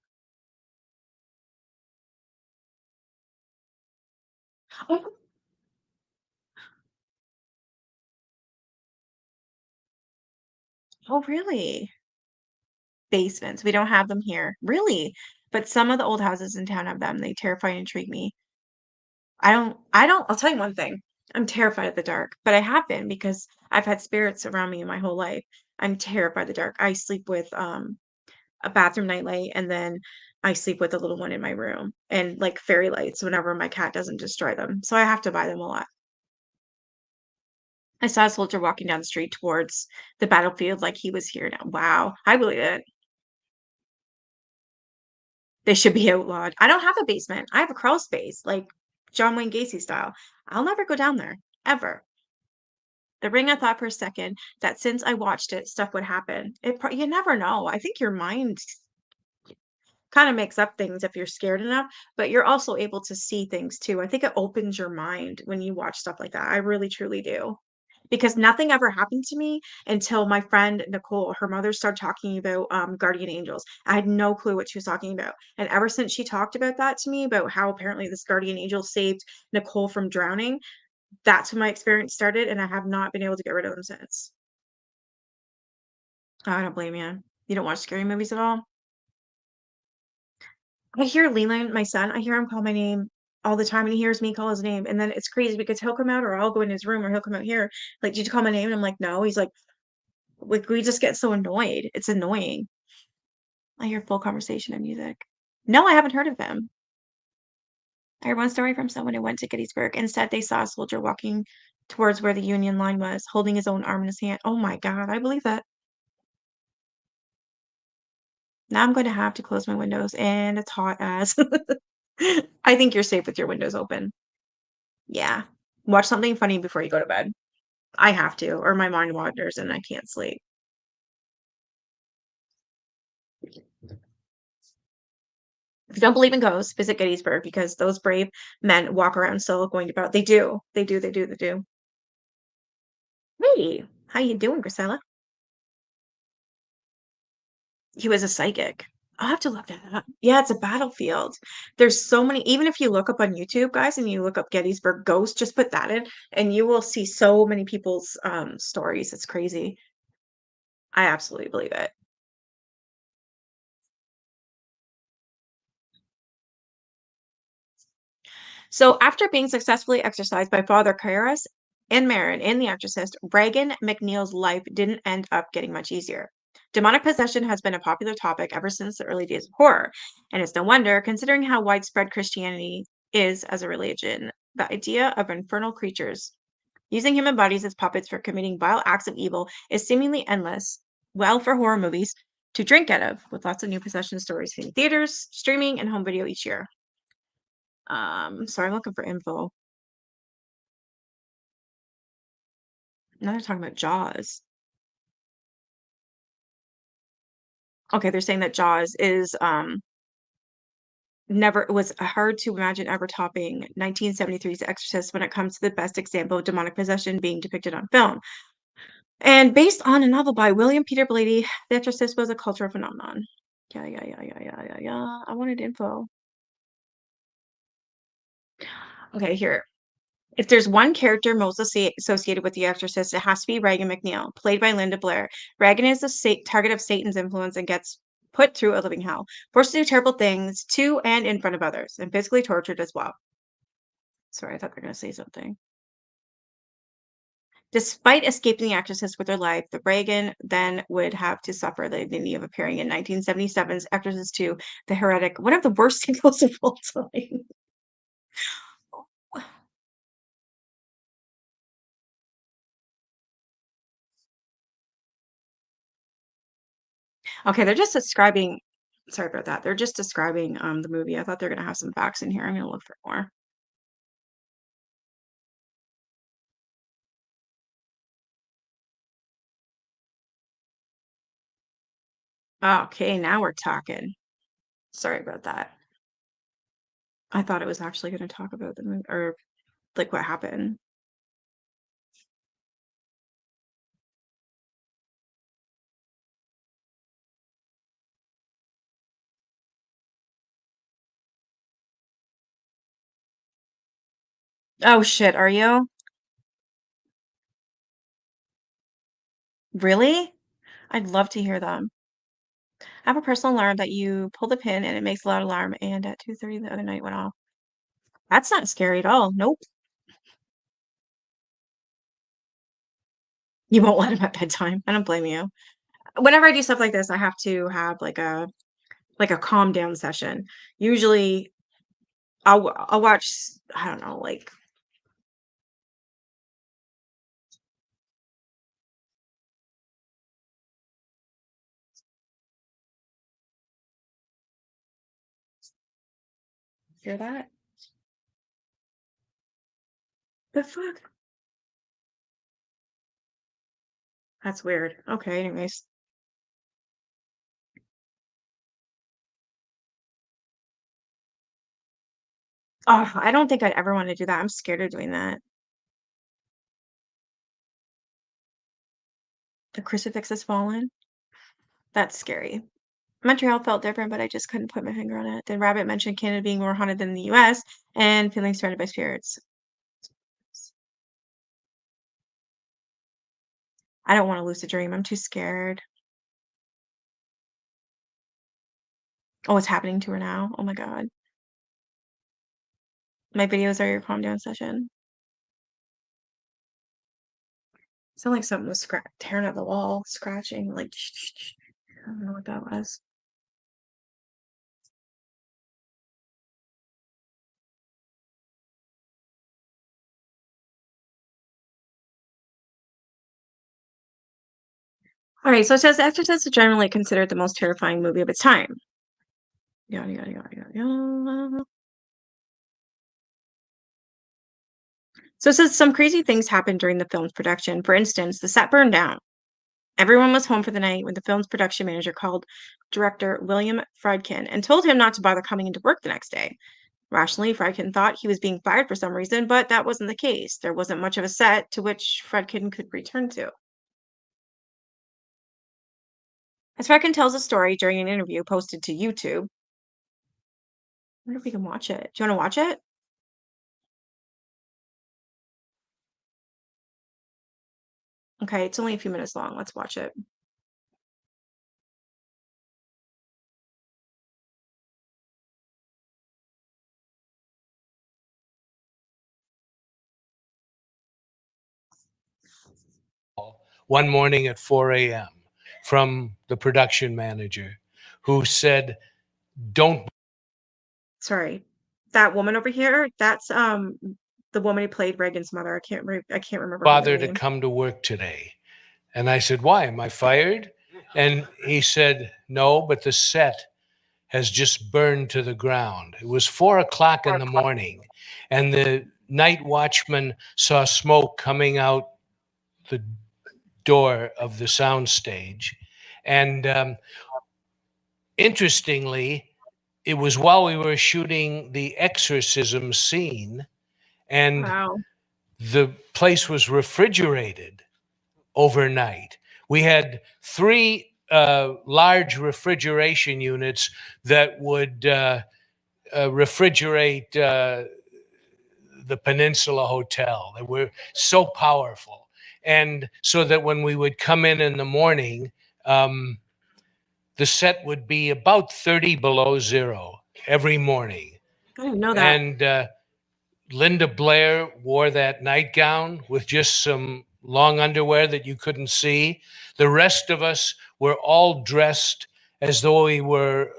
Oh, oh, really? Basements. We don't have them here. Really? But some of the old houses in town have them. They terrify and intrigue me. I'll tell you one thing. I'm terrified of the dark, but I have been because I've had spirits around me my whole life. I'm terrified of the dark. I sleep with a bathroom nightlight and then I sleep with a little one in my room and like fairy lights whenever my cat doesn't destroy them. So I have to buy them a lot. I saw a soldier walking down the street towards the battlefield like he was here now. Wow, I believe it. They should be outlawed. I don't have a basement. I have a crawl space, like John Wayne Gacy style. I'll never go down there, ever. The Ring, I thought for a second that since I watched it, stuff would happen. You never know. I think your mind kind of makes up things if you're scared enough, but you're also able to see things too. I think it opens your mind when you watch stuff like that. I really truly do. Because nothing ever happened to me until my friend Nicole, her mother started talking about guardian angels. I had no clue what she was talking about. And ever since she talked about that to me, about how apparently this guardian angel saved Nicole from drowning, that's when my experience started, and I have not been able to get rid of them since. I don't blame you. You don't watch scary movies at all? I hear Leland, my son, I hear him call my name all the time, and he hears me call his name, and then it's crazy because he'll come out or I'll go in his room or he'll come out here, like, "Did you call my name?" And I'm like, "No." He's like, we just get so annoyed. It's annoying. I hear full conversation and music. No, I haven't heard of them. I heard one story from someone who went to Gettysburg and said they saw a soldier walking towards where the Union line was, holding his own arm in his hand. Oh my God, I believe that. Now I'm going to have to close my windows and it's hot as. I think you're safe with your windows open. Yeah. Watch something funny before you go to bed. I have to, or my mind wanders and I can't sleep. If you don't believe in ghosts, visit Gettysburg because those brave men walk around still going about. They do. They do. They do. They do. Hey, how you doing, Grisella? He was a psychic. I'll have to look that up. Yeah, it's a battlefield. There's so many, even if you look up on YouTube, guys, and you look up Gettysburg Ghost, just put that in, and you will see so many people's stories. It's crazy. I absolutely believe it. So after being successfully exorcised by Father Karras and Marin in The Exorcist, Reagan McNeil's life didn't end up getting much easier. Demonic possession has been a popular topic ever since the early days of horror, and it's no wonder considering how widespread Christianity is as a religion. The idea of infernal creatures using human bodies as puppets for committing vile acts of evil is seemingly endless, well for horror movies to drink out of, with lots of new possession stories hitting theaters, streaming, and home video each year. Sorry, I'm looking for info. Now they're talking about Jaws. Okay, they're saying that Jaws is never it was hard to imagine ever topping 1973's Exorcist when it comes to the best example of demonic possession being depicted on film. And based on a novel by William Peter Blatty, The Exorcist was a cultural phenomenon. Yeah. I wanted info. Okay, here. If there's one character most associated with The Exorcist, it has to be Reagan McNeil, played by Linda Blair. Reagan is the target of Satan's influence and gets put through a living hell, forced to do terrible things to and in front of others, and physically tortured as well. Sorry, I thought they were going to say something. Despite escaping the Exorcist with her life, the Reagan then would have to suffer the indignity of appearing in 1977's Exorcist II, The Heretic, one of the worst sequels of all time. Okay, they're just describing sorry about that. They're just describing, the movie. I thought they were gonna have some facts in here. I'm gonna look for more. Okay, now we're talking. Sorry about that. I thought it was actually gonna talk about the movie or, like, what happened. Oh, shit, are you? Really? I'd love to hear them. I have a personal alarm that you pull the pin and it makes a loud alarm, and at 2:30 the other night went off. That's not scary at all. Nope. You won't let him at bedtime. I don't blame you. Whenever I do stuff like this, I have to have, like a calm down session. Usually, I'll watch, I don't know, like hear that? The fuck? That's weird. Okay, anyways. Oh, I don't think I'd ever wanna do that. I'm scared of doing that. The crucifix has fallen? That's scary. Montreal felt different, but I just couldn't put my finger on it. The rabbit mentioned Canada being more haunted than the US and feeling surrounded by spirits. I don't wanna lucid dream. I'm too scared. Oh, it's happening to her now? Oh my god. My videos are your calm down session. Sound like something was tearing at the wall, scratching, like, I don't know what that was. Alright, so it says The Exorcist is generally considered the most terrifying movie of its time. Yada, yada, yada, yada, yada. So it says some crazy things happened during the film's production. For instance, the set burned down. Everyone was home for the night when the film's production manager called director William Friedkin and told him not to bother coming into work the next day. Rationally, Friedkin thought he was being fired for some reason, but that wasn't the case. There wasn't much of a set to which Friedkin could return to. This American tells a story during an interview posted to YouTube. I wonder if we can watch it. Do you want to watch it? Okay, it's only a few minutes long. Let's watch it. One morning at 4 a.m. from the production manager who said, don't Sorry. That woman over here, that's the woman who played Reagan's mother. I can't remember her bother real to name. come to work today. And I said, why? Am I fired? And he said, no, but the set has just burned to the ground. It was 4 o'clock in the morning, and the night watchman saw smoke coming out the door of the soundstage. And interestingly, it was while we were shooting the exorcism scene, and Wow. the place was refrigerated overnight. We had 3 large refrigeration units that would refrigerate the Peninsula Hotel. They were so powerful. And so that when we would come in the morning, the set would be about 30 below zero every morning. I didn't know that. And Linda Blair wore that nightgown with just some long underwear that you couldn't see. The rest of us were all dressed as though we were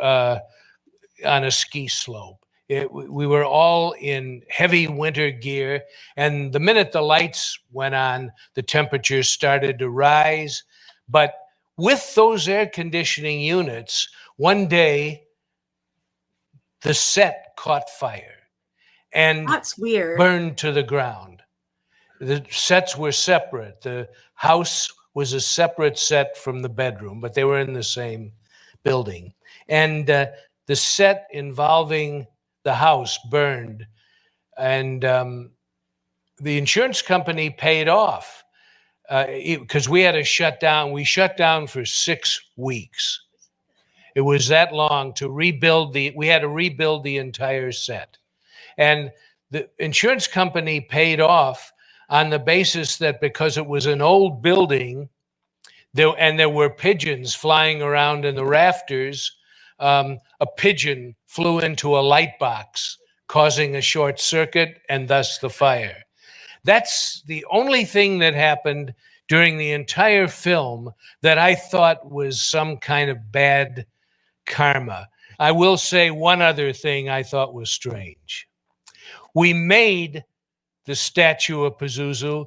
on a ski slope. We were all in heavy winter gear. And the minute the lights went on, the temperatures started to rise. But with those air conditioning units, one day the set caught fire and That's weird. burned to the ground. The sets were separate. The house was a separate set from the bedroom, but they were in the same building. And the set involving the house burned, and the insurance company paid off because we had to shut down. We shut down for 6 weeks. It was that long to rebuild we had to rebuild the entire set. And the insurance company paid off on the basis that because it was an old building, there were pigeons flying around in the rafters, a pigeon flew into a light box, causing a short circuit and thus the fire. That's the only thing that happened during the entire film that I thought was some kind of bad karma. I will say one other thing I thought was strange. We made the statue of Pazuzu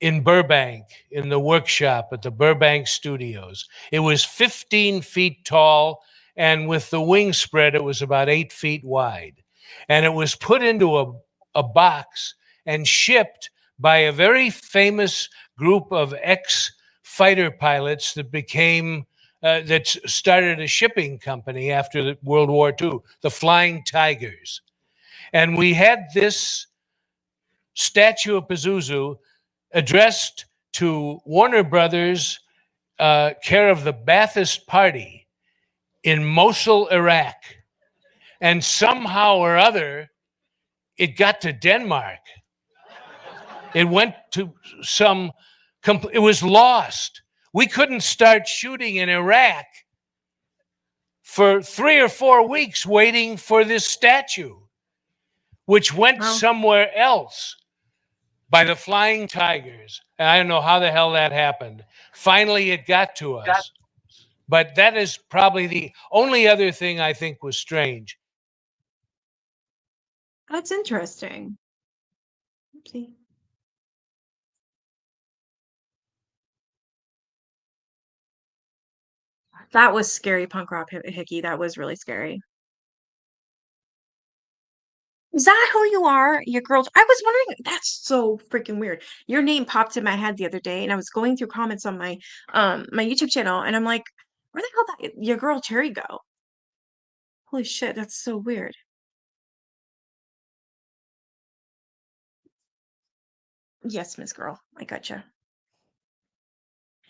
in Burbank, in the workshop at the Burbank Studios. It was 15 feet tall, and with the wing spread, it was about 8 feet wide. And it was put into a box and shipped by a very famous group of ex-fighter pilots that became that started a shipping company after the World War II, the Flying Tigers. And we had this statue of Pazuzu addressed to Warner Brothers, care of the Ba'athist Party in Mosul, Iraq. And somehow or other, it got to Denmark. It went to it was lost. We couldn't start shooting in Iraq for 3 or 4 weeks waiting for this statue, which went Wow. somewhere else by the Flying Tigers. And I don't know how the hell that happened. Finally, it got to us. But that is probably the only other thing I think was strange. That's interesting. Oopsie. That was scary, punk rock hickey. That was really scary. Is that who you are? Your girl? I was wondering. That's so freaking weird. Your name popped in my head the other day, and I was going through comments on my YouTube channel, and I'm like, where the hell that your girl Cherry go? Holy shit, that's so weird. Yes, Miss Girl, I gotcha.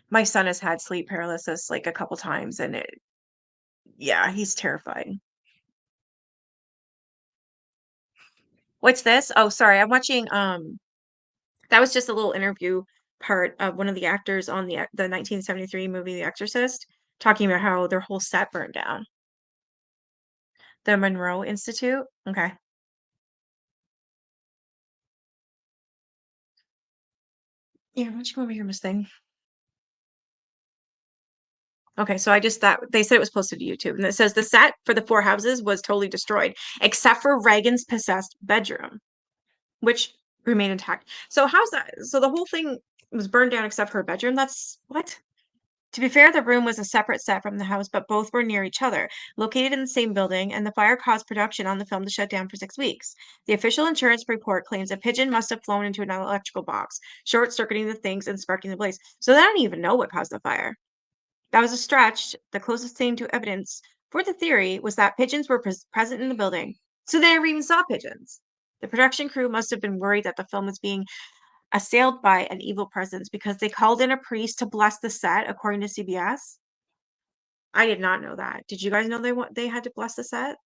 My son has had sleep paralysis like a couple times, and yeah, he's terrified. What's this? Oh, sorry. I'm watching that was just a little interview part of one of the actors on the 1973 movie The Exorcist, talking about how their whole set burned down. The Monroe Institute. Okay. Yeah, why don't you come over here, Miss Thing? Okay, so I just thought they said it was posted to YouTube, and it says the set for the four houses was totally destroyed, except for Reagan's possessed bedroom, which remained intact. So how's that? So the whole thing was burned down except for her bedroom? That's what? To be fair, the room was a separate set from the house, but both were near each other, located in the same building, and the fire caused production on the film to shut down for 6 weeks. The official insurance report claims a pigeon must have flown into an electrical box, short-circuiting the things and sparking the blaze. So they don't even know what caused the fire. That was a stretch. The closest thing to evidence for the theory was that pigeons were present in the building, so they never even saw pigeons. The production crew must have been worried that the film was being assailed by an evil presence because they called in a priest to bless the set, according to CBS. I did not know that. Did you guys know they had to bless the set?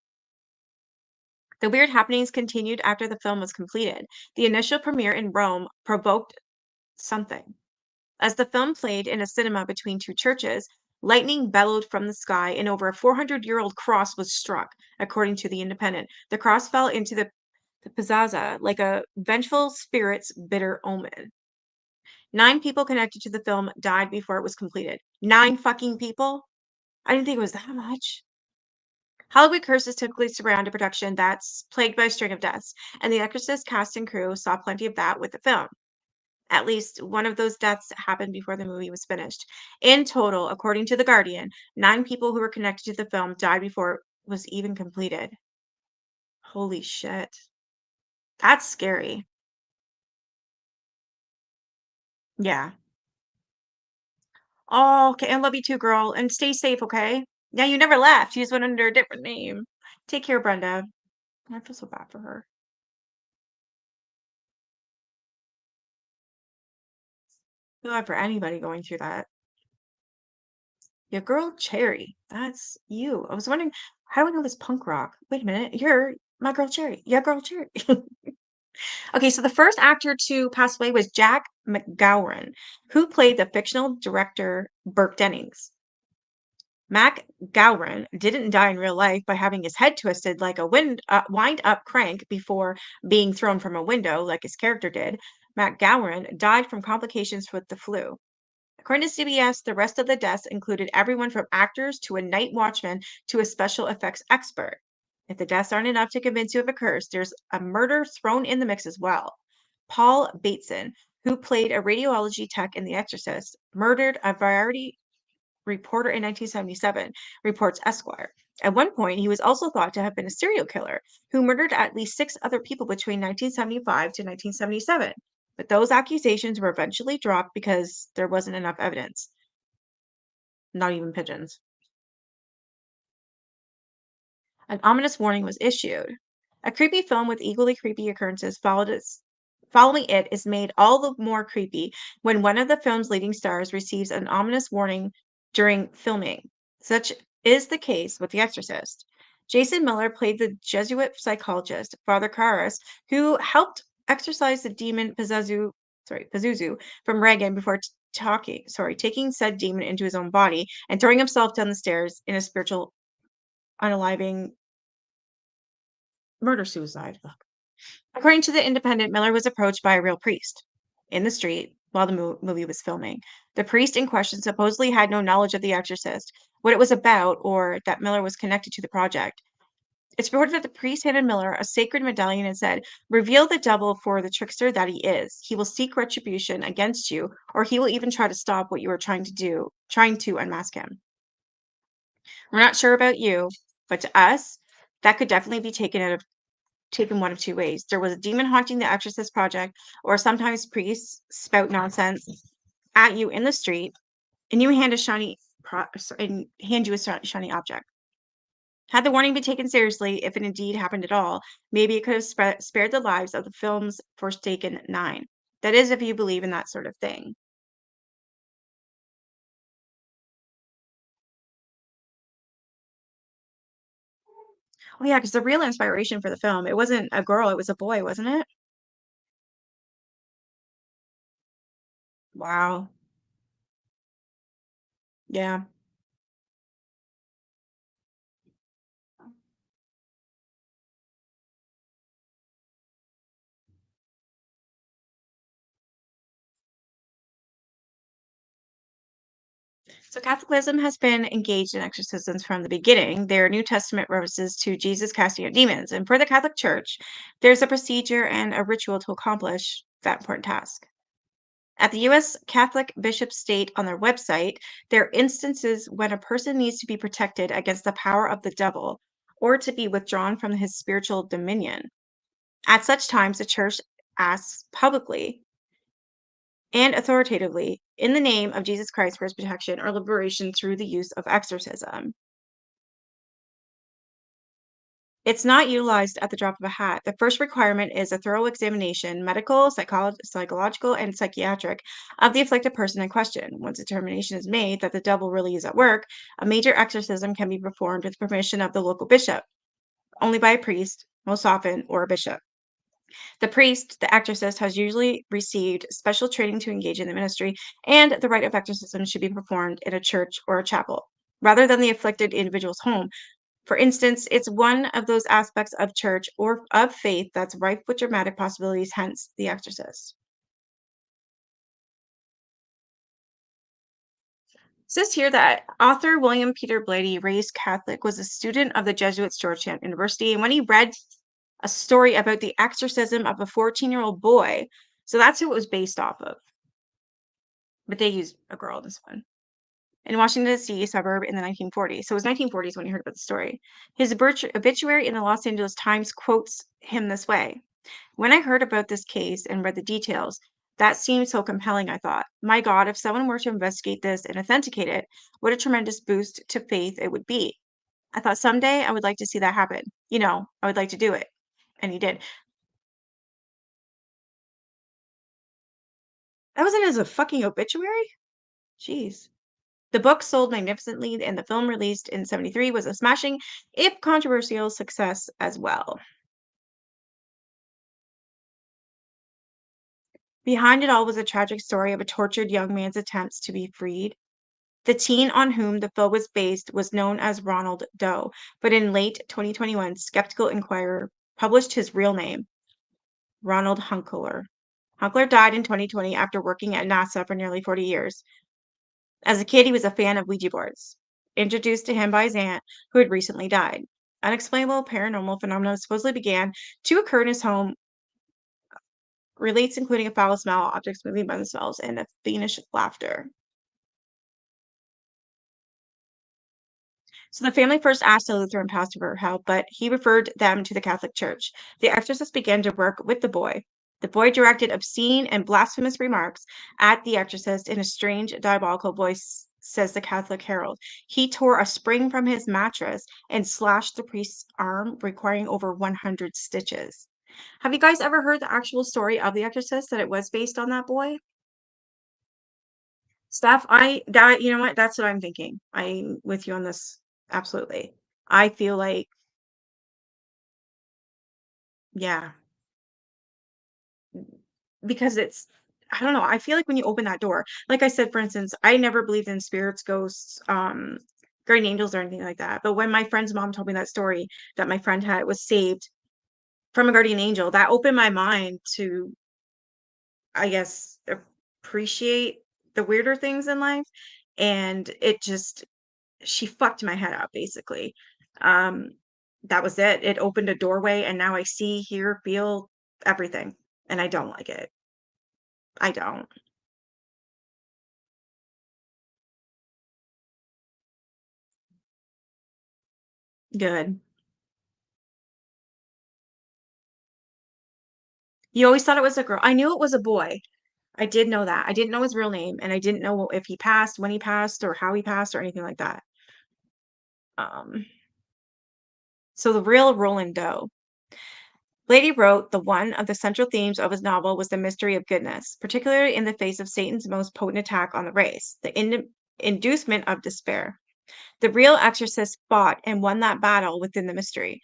The weird happenings continued after the film was completed. The initial premiere in Rome provoked something. As the film played in a cinema between two churches, lightning bellowed from the sky and over a 400-year-old cross was struck, according to The Independent. The cross fell into the piazza like a vengeful spirit's bitter omen. 9 people connected to the film died before it was completed. 9 fucking people? I didn't think it was that much. Hollywood curses typically surround a production that's plagued by a string of deaths, and The Exorcist cast and crew saw plenty of that with the film. At least one of those deaths happened before the movie was finished. In total, according to The Guardian, 9 people who were connected to the film died before it was even completed. Holy shit. That's scary. Yeah. Oh, okay. I love you too, girl. And stay safe, okay? Yeah, you never left. You just went under a different name. Take care, Brenda. I feel so bad for her. Feel bad for anybody going through that. Your girl Cherry. That's you. I was wondering, how do I know this punk rock? Wait a minute. You're my girl Cherry. Yeah, girl Cherry. Okay, so the first actor to pass away was Jack McGowan, who played the fictional director Burke Dennings. Mac Gowron didn't die in real life by having his head twisted like a wind-up crank before being thrown from a window, like his character did. Mac Gowron died from complications with the flu. According to CBS, the rest of the deaths included everyone from actors to a night watchman to a special effects expert. If the deaths aren't enough to convince you of a curse, there's a murder thrown in the mix as well. Paul Bateson, who played a radiology tech in The Exorcist, murdered a Variety reporter in 1977, reports Esquire. At one point, he was also thought to have been a serial killer who murdered at least 6 other people between 1975 to 1977. But those accusations were eventually dropped because there wasn't enough evidence. Not even pigeons. An ominous warning was issued. A creepy film with equally creepy occurrences following it is made all the more creepy when one of the film's leading stars receives an ominous warning during filming. Such is the case with The Exorcist. Jason Miller played the Jesuit psychologist, Father Karras, who helped exorcise the demon Pazuzu from Reagan before taking said demon into his own body and throwing himself down the stairs in a spiritual unaliving murder-suicide. According to The Independent, Miller was approached by a real priest in the street while the movie was filming. The priest in question supposedly had no knowledge of The Exorcist, what it was about, or that Miller was connected to the project. It's reported that the priest handed Miller a sacred medallion and said, "Reveal the devil for the trickster that he is. He will seek retribution against you, or he will even try to stop what you are trying to unmask him." We're not sure about you, but to us, that could definitely be taken one of two ways. There was a demon haunting the Exorcist project, or sometimes priests spout nonsense at you in the street, and you hand hand you a shiny object. Had the warning been taken seriously, if it indeed happened at all, maybe it could have spared the lives of the film's Forsaken 9. That is, if you believe in that sort of thing. Oh yeah, because the real inspiration for the film, it wasn't a girl, it was a boy, wasn't it? Wow. Yeah. So Catholicism has been engaged in exorcisms from the beginning. There are New Testament references to Jesus casting out demons. And for the Catholic Church, there's a procedure and a ritual to accomplish that important task. At the US Catholic bishops state on their website, there are instances when a person needs to be protected against the power of the devil or to be withdrawn from his spiritual dominion. At such times, the church asks publicly and authoritatively in the name of Jesus Christ for his protection or liberation through the use of exorcism. It's not utilized at the drop of a hat. The first requirement is a thorough examination, medical, psychological, and psychiatric, of the afflicted person in question. Once determination is made that the devil really is at work, a major exorcism can be performed with permission of the local bishop, only by a priest, most often, or a bishop. The priest, the exorcist, has usually received special training to engage in the ministry, and the rite of exorcism should be performed in a church or a chapel, rather than the afflicted individual's home. For instance, it's one of those aspects of church or of faith that's rife with dramatic possibilities, hence The Exorcist. It says here that author William Peter Blatty, raised Catholic, was a student of the Jesuits Georgetown University. And when he read a story about the exorcism of a 14-year-old boy, so that's who it was based off of. But they used a girl in this one. In Washington, D.C. suburb in the 1940s. So it was 1940s when he heard about the story. His obituary in the Los Angeles Times quotes him this way. When I heard about this case and read the details, that seemed so compelling, I thought. My God, if someone were to investigate this and authenticate it, what a tremendous boost to faith it would be. I thought someday I would like to see that happen. I would like to do it. And he did. That wasn't as a fucking obituary? Jeez. The book sold magnificently, and the film released in 73 was a smashing, if controversial, success as well. Behind it all was a tragic story of a tortured young man's attempts to be freed. The teen on whom the film was based was known as Ronald Doe, but in late 2021, Skeptical Inquirer published his real name, Ronald Hunkler. Hunkler died in 2020 after working at NASA for nearly 40 years. As a kid, he was a fan of Ouija boards, introduced to him by his aunt, who had recently died. Unexplainable paranormal phenomena supposedly began to occur in his home, relates including a foul smell, objects moving by themselves, and a fiendish laughter. So the family first asked a Lutheran pastor for help, but he referred them to the Catholic Church. The exorcist began to work with the boy. The boy directed obscene and blasphemous remarks at the exorcist in a strange, diabolical voice, says the Catholic Herald. He tore a spring from his mattress and slashed the priest's arm, requiring over 100 stitches. Have you guys ever heard the actual story of the exorcist, that it was based on that boy? Steph, you know what? That's what I'm thinking. I'm with you on this. Absolutely. I feel like, yeah, because I don't know. I feel like when you open that door, like I said, for instance, I never believed in spirits, ghosts, guardian angels or anything like that. But when my friend's mom told me that story that my friend had was saved from a guardian angel, that opened my mind to, I guess, appreciate the weirder things in life. And she fucked my head up basically. Um, that was it. It opened a doorway and now I see, hear, feel everything. And I don't like it. I don't. Good. You always thought it was a girl. I knew it was a boy. I did know that. I didn't know his real name and I didn't know if he passed, when he passed, or how he passed, or anything like that. Um, so the real Roland Doe. Lady wrote the one of the central themes of his novel was the mystery of goodness, particularly in the face of Satan's most potent attack on the race, the inducement of despair. The real exorcist fought and won that battle within the mystery.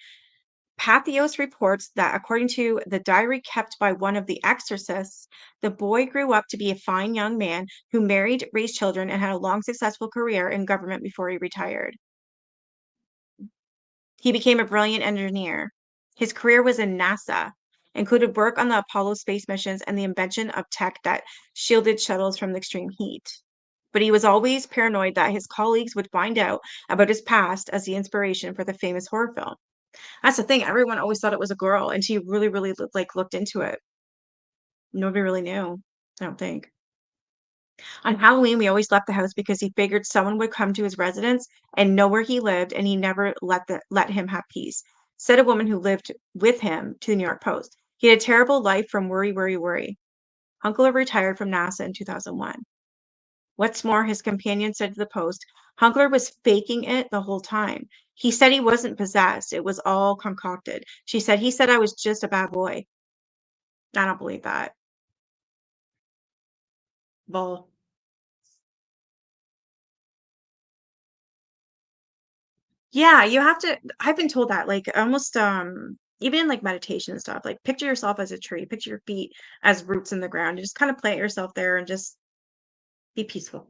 Patheos reports that according to the diary kept by one of the exorcists, the boy grew up to be a fine young man who married, raised children, and had a long, successful career in government before he retired. He became a brilliant engineer. His career was in NASA, included work on the Apollo space missions and the invention of tech that shielded shuttles from extreme heat. But he was always paranoid that his colleagues would find out about his past as the inspiration for the famous horror film. That's the thing. Everyone always thought it was a girl until you really, really like looked into it. Nobody really knew, I don't think. On Halloween, we always left the house because he figured someone would come to his residence and know where he lived, and he never let him have peace. Said a woman who lived with him to the New York Post. He had a terrible life from worry, worry, worry. Hunkler retired from NASA in 2001. What's more, his companion said to the Post, Hunkler was faking it the whole time. He said he wasn't possessed. It was all concocted. She said, he said I was just a bad boy. I don't believe that. Bull. Yeah, you have to. I've been told that, like, almost, even in like meditation and stuff, like, picture yourself as a tree, picture your feet as roots in the ground. You just kind of plant yourself there and just be peaceful.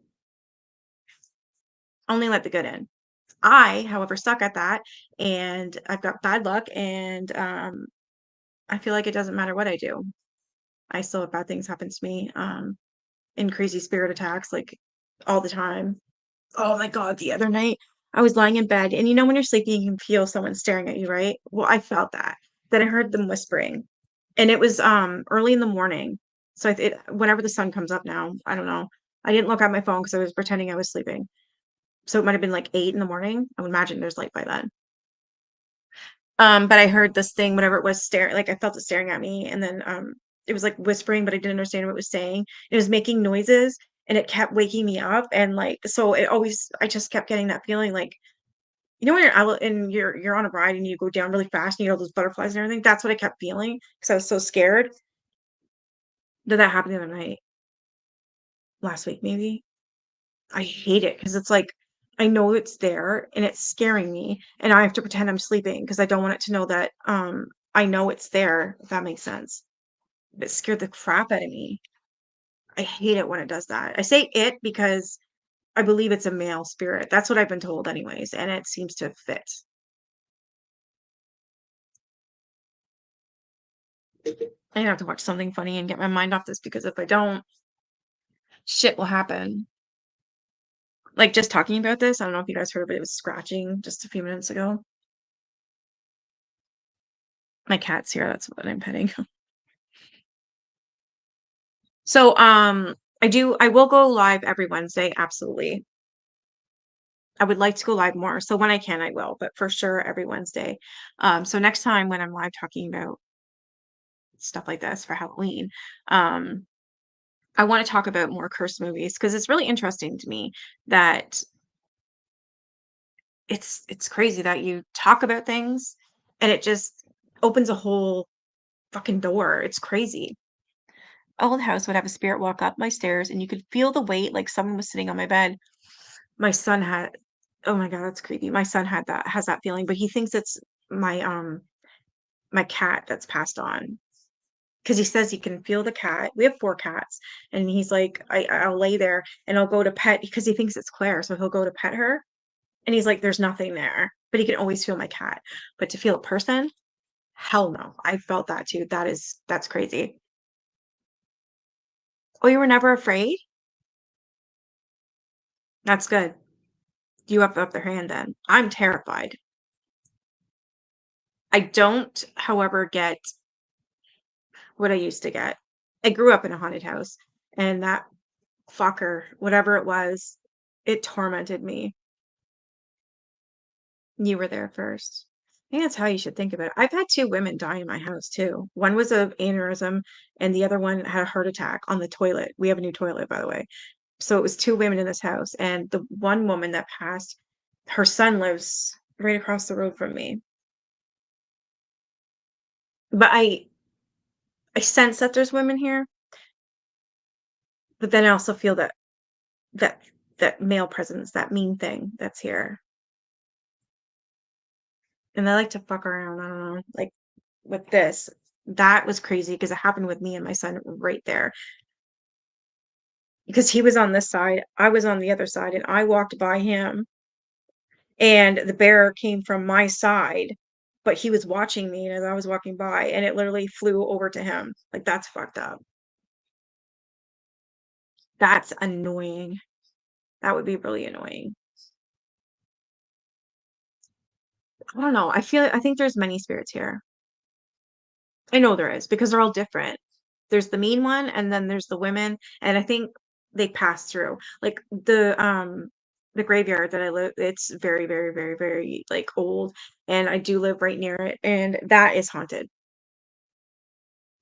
Only let the good in. I, however, suck at that, and I've got bad luck, and I feel like it doesn't matter what I do. I still have bad things happen to me, in crazy spirit attacks, like, all the time. Oh my God, the other night, I was lying in bed, and you know when you're sleeping, you can feel someone staring at you, right? Well, I felt that. Then I heard them whispering, and it was, early in the morning. So whenever the sun comes up now, I don't know. I didn't look at my phone because I was pretending I was sleeping. So it might have been like 8 in the morning. I would imagine there's light by then. But I heard this thing, whatever it was, like I felt it staring at me, and then it was like whispering, but I didn't understand what it was saying. It was making noises, and it kept waking me up, and like so it always I just kept getting that feeling like you know when you're on a ride and you go down really fast and you get all those butterflies and everything. That's what I kept feeling because I was so scared. Did that happen the other night? Last week maybe? I hate it because it's like I know it's there and it's scaring me, and I have to pretend I'm sleeping because I don't want it to know that I know it's there, if that makes sense. It scared the crap out of me. I hate it when it does that. I say it because I believe it's a male spirit. That's what I've been told anyways, and it seems to fit. I have to watch something funny and get my mind off this because if I don't, shit will happen. Like just talking about this, I don't know if you guys heard, but it was scratching just a few minutes ago. My cat's here, that's what I'm petting. So, I will go live every Wednesday, absolutely. I would like to go live more, so when I can, I will, but for sure every Wednesday. So next time when I'm live talking about stuff like this for Halloween, um, I want to talk about more cursed movies because it's really interesting to me that it's crazy that you talk about things and it just opens a whole fucking door. It's crazy. Old house would have a spirit walk up my stairs and you could feel the weight like someone was sitting on my bed. My son had oh my God, that's creepy. My son has that feeling, but he thinks it's my my cat that's passed on. Because he says he can feel the cat. We have 4 cats, and he's like, I'll lay there and I'll go to pet because he thinks it's Claire, so he'll go to pet her, and he's like, there's nothing there, but he can always feel my cat. But to feel a person, hell no. I felt that too. That's crazy. Oh, you were never afraid? That's good. You have the upper hand then. I'm terrified. I don't, however, get what I used to get. I grew up in a haunted house, and that fucker, whatever it was, it tormented me. You were there first. I think that's how you should think about it. I've had 2 women die in my house too. One was a aneurysm, and the other one had a heart attack on the toilet. We have a new toilet, by the way. So it was 2 women in this house, and the one woman that passed, her son lives right across the road from me. But I sense that there's women here, but then I also feel that that male presence, that mean thing that's here. and they like to fuck around. I don't know, like with this, that was crazy because it happened with me and my son right there. Because he was on this side, I was on the other side, and I walked by him, and the bear came from my side, but he was watching me as I was walking by, and it literally flew over to him. Like, that's fucked up. That's annoying. That would be really annoying. I don't know. I think there's many spirits here. I know there is because they're all different. There's the mean one, and then there's the women, and I think they pass through. Like the graveyard that I live, it's very, very, very, very like old, and I do live right near it, and that is haunted.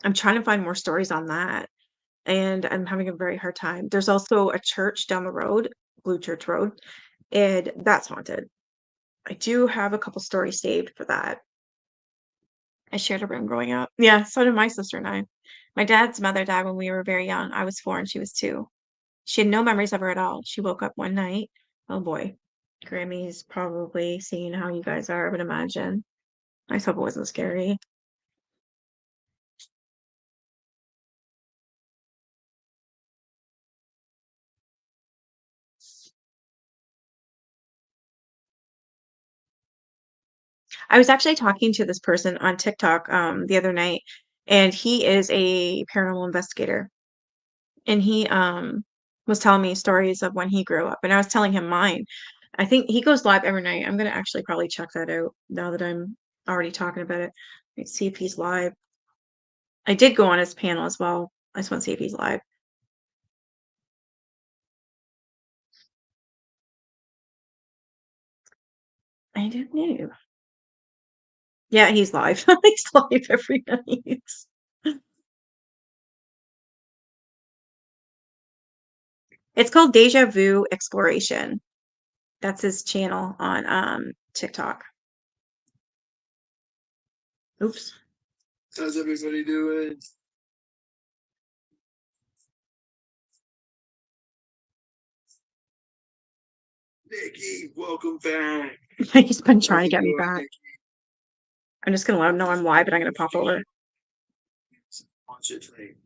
I'm trying to find more stories on that, and I'm having a very hard time. There's also a church down the road, Blue Church Road, and that's haunted. I do have a couple stories saved for that. I shared a room growing up. Yeah, so did my sister and I. My dad's mother died when we were very young. I was 4 and she was 2. She had no memories of her at all. She woke up one night. Oh boy. Grammy's probably seeing how you guys are, I would imagine. I hope it wasn't scary. I was actually talking to this person on TikTok the other night, and he is a paranormal investigator. And he was telling me stories of when he grew up, and I was telling him mine. I think he goes live every night. I'm gonna actually probably check that out now that I'm already talking about it. Let's see if he's live. I did go on his panel as well. I just want to see if he's live. I don't know. Yeah, he's live. He's live every night. It's called Deja Vu Exploration. That's his channel on TikTok. Oops. How's everybody doing? Nikki, welcome back. He's been trying to How's get it me going, back. Nikki? I'm just gonna let him know I'm live, but I'm gonna pop over. Watch it tonight.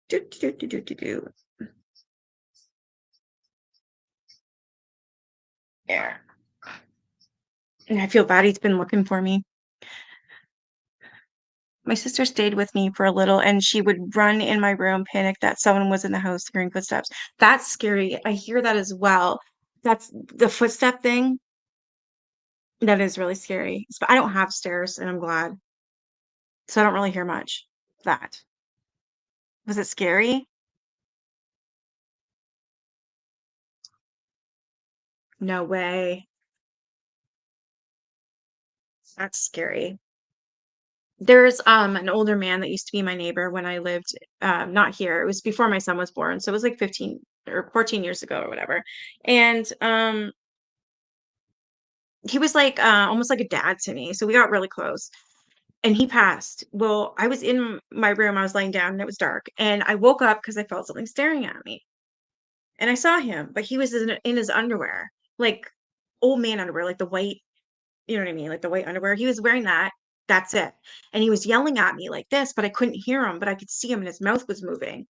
Do, do, do, do, do, do. There. And I feel bad he's been looking for me. My sister stayed with me for a little and she would run in my room, panic that someone was in the house hearing footsteps. That's scary. I hear that as well. That's the footstep thing. That is really scary. I don't have stairs and I'm glad. So I don't really hear much. That. Was it scary? No way. That's scary. There's an older man that used to be my neighbor when I lived not here. It was before my son was born. So it was like 15 or 14 years ago or whatever. And he was like almost like a dad to me. So we got really close. And he passed. Well, I was in my room, I was laying down and it was dark. And I woke up because I felt something staring at me. And I saw him, but he was in his underwear, like old man underwear, like the white, you know what I mean? Like the white underwear. He was wearing that. That's it. And he was yelling at me like this, but I couldn't hear him, but I could see him and his mouth was moving.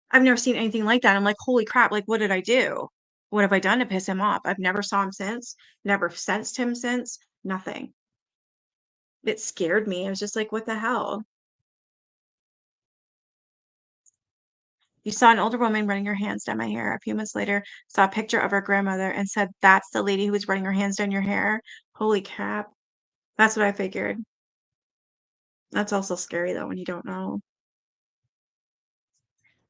I've never seen anything like that. I'm like, holy crap, like what did I do? What have I done to piss him off? I've never saw him since, never sensed him since, nothing. It scared me. I was just like, what the hell? You saw an older woman running her hands down my hair. A few months later, saw a picture of her grandmother and said, that's the lady who was running her hands down your hair. Holy crap. That's what I figured. That's also scary though when you don't know.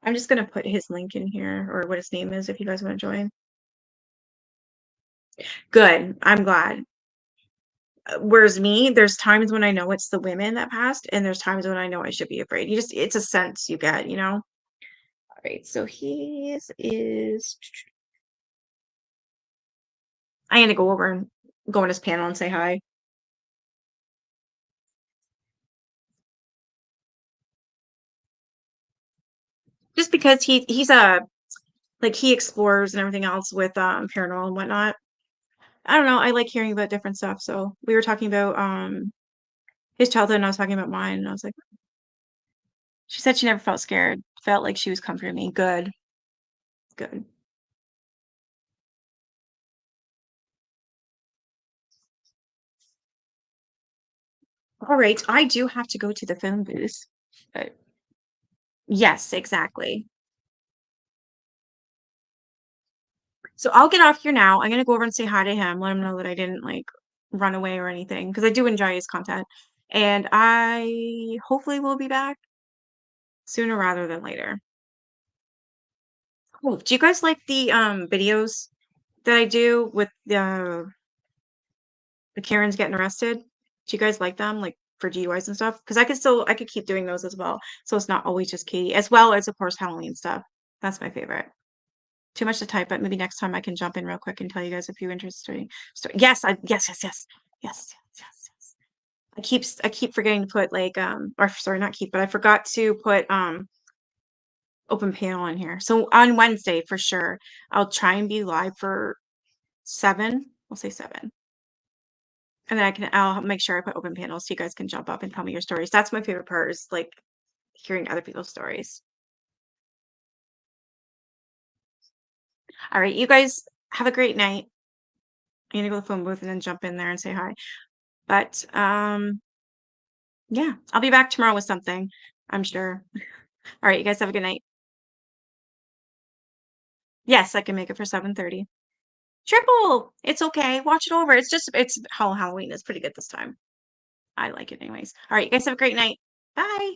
I'm just gonna put his link in here or what his name is if you guys want to join. Good. I'm glad. Whereas me, there's times when I know it's the women that passed, and there's times when I know I should be afraid. It's a sense you get, you know? All right, so his is I'm gonna go over and go on his panel and say hi. Just because he's a like he explores and everything else with paranormal and whatnot. I don't know. I like hearing about different stuff. So we were talking about his childhood, and I was talking about mine, and I was like, she said she never felt scared. Felt like she was comforting me. Good. Good. All right. I do have to go to the phone booth. But yes, exactly. So I'll get off here now. I'm gonna go over and say hi to him, let him know that I didn't like run away or anything, because I do enjoy his content. And I hopefully will be back sooner rather than later. Oh, do you guys like the videos that I do with the Karens getting arrested? Do you guys like them, like for DUIs and stuff? Because I could keep doing those as well. So it's not always just Katie, as well as of course Halloween stuff. That's my favorite. Too much to type, but maybe next time I can jump in real quick and tell you guys a few interesting stories. Yes, yes. I keep forgetting to put like or sorry, not keep, but I forgot to put open panel in here. So on Wednesday for sure, I'll try and be live for 7. We'll say 7. And then I'll make sure I put open panels so you guys can jump up and tell me your stories. That's my favorite part, is like hearing other people's stories. All right, you guys have a great night. I'm gonna go to the phone booth and then jump in there and say hi. But yeah, I'll be back tomorrow with something, I'm sure. All right, you guys have a good night. Yes, I can make it for 7:30. Triple! It's okay. Watch it over. It's Halloween. It's pretty good this time. I like it anyways. All right, you guys have a great night. Bye.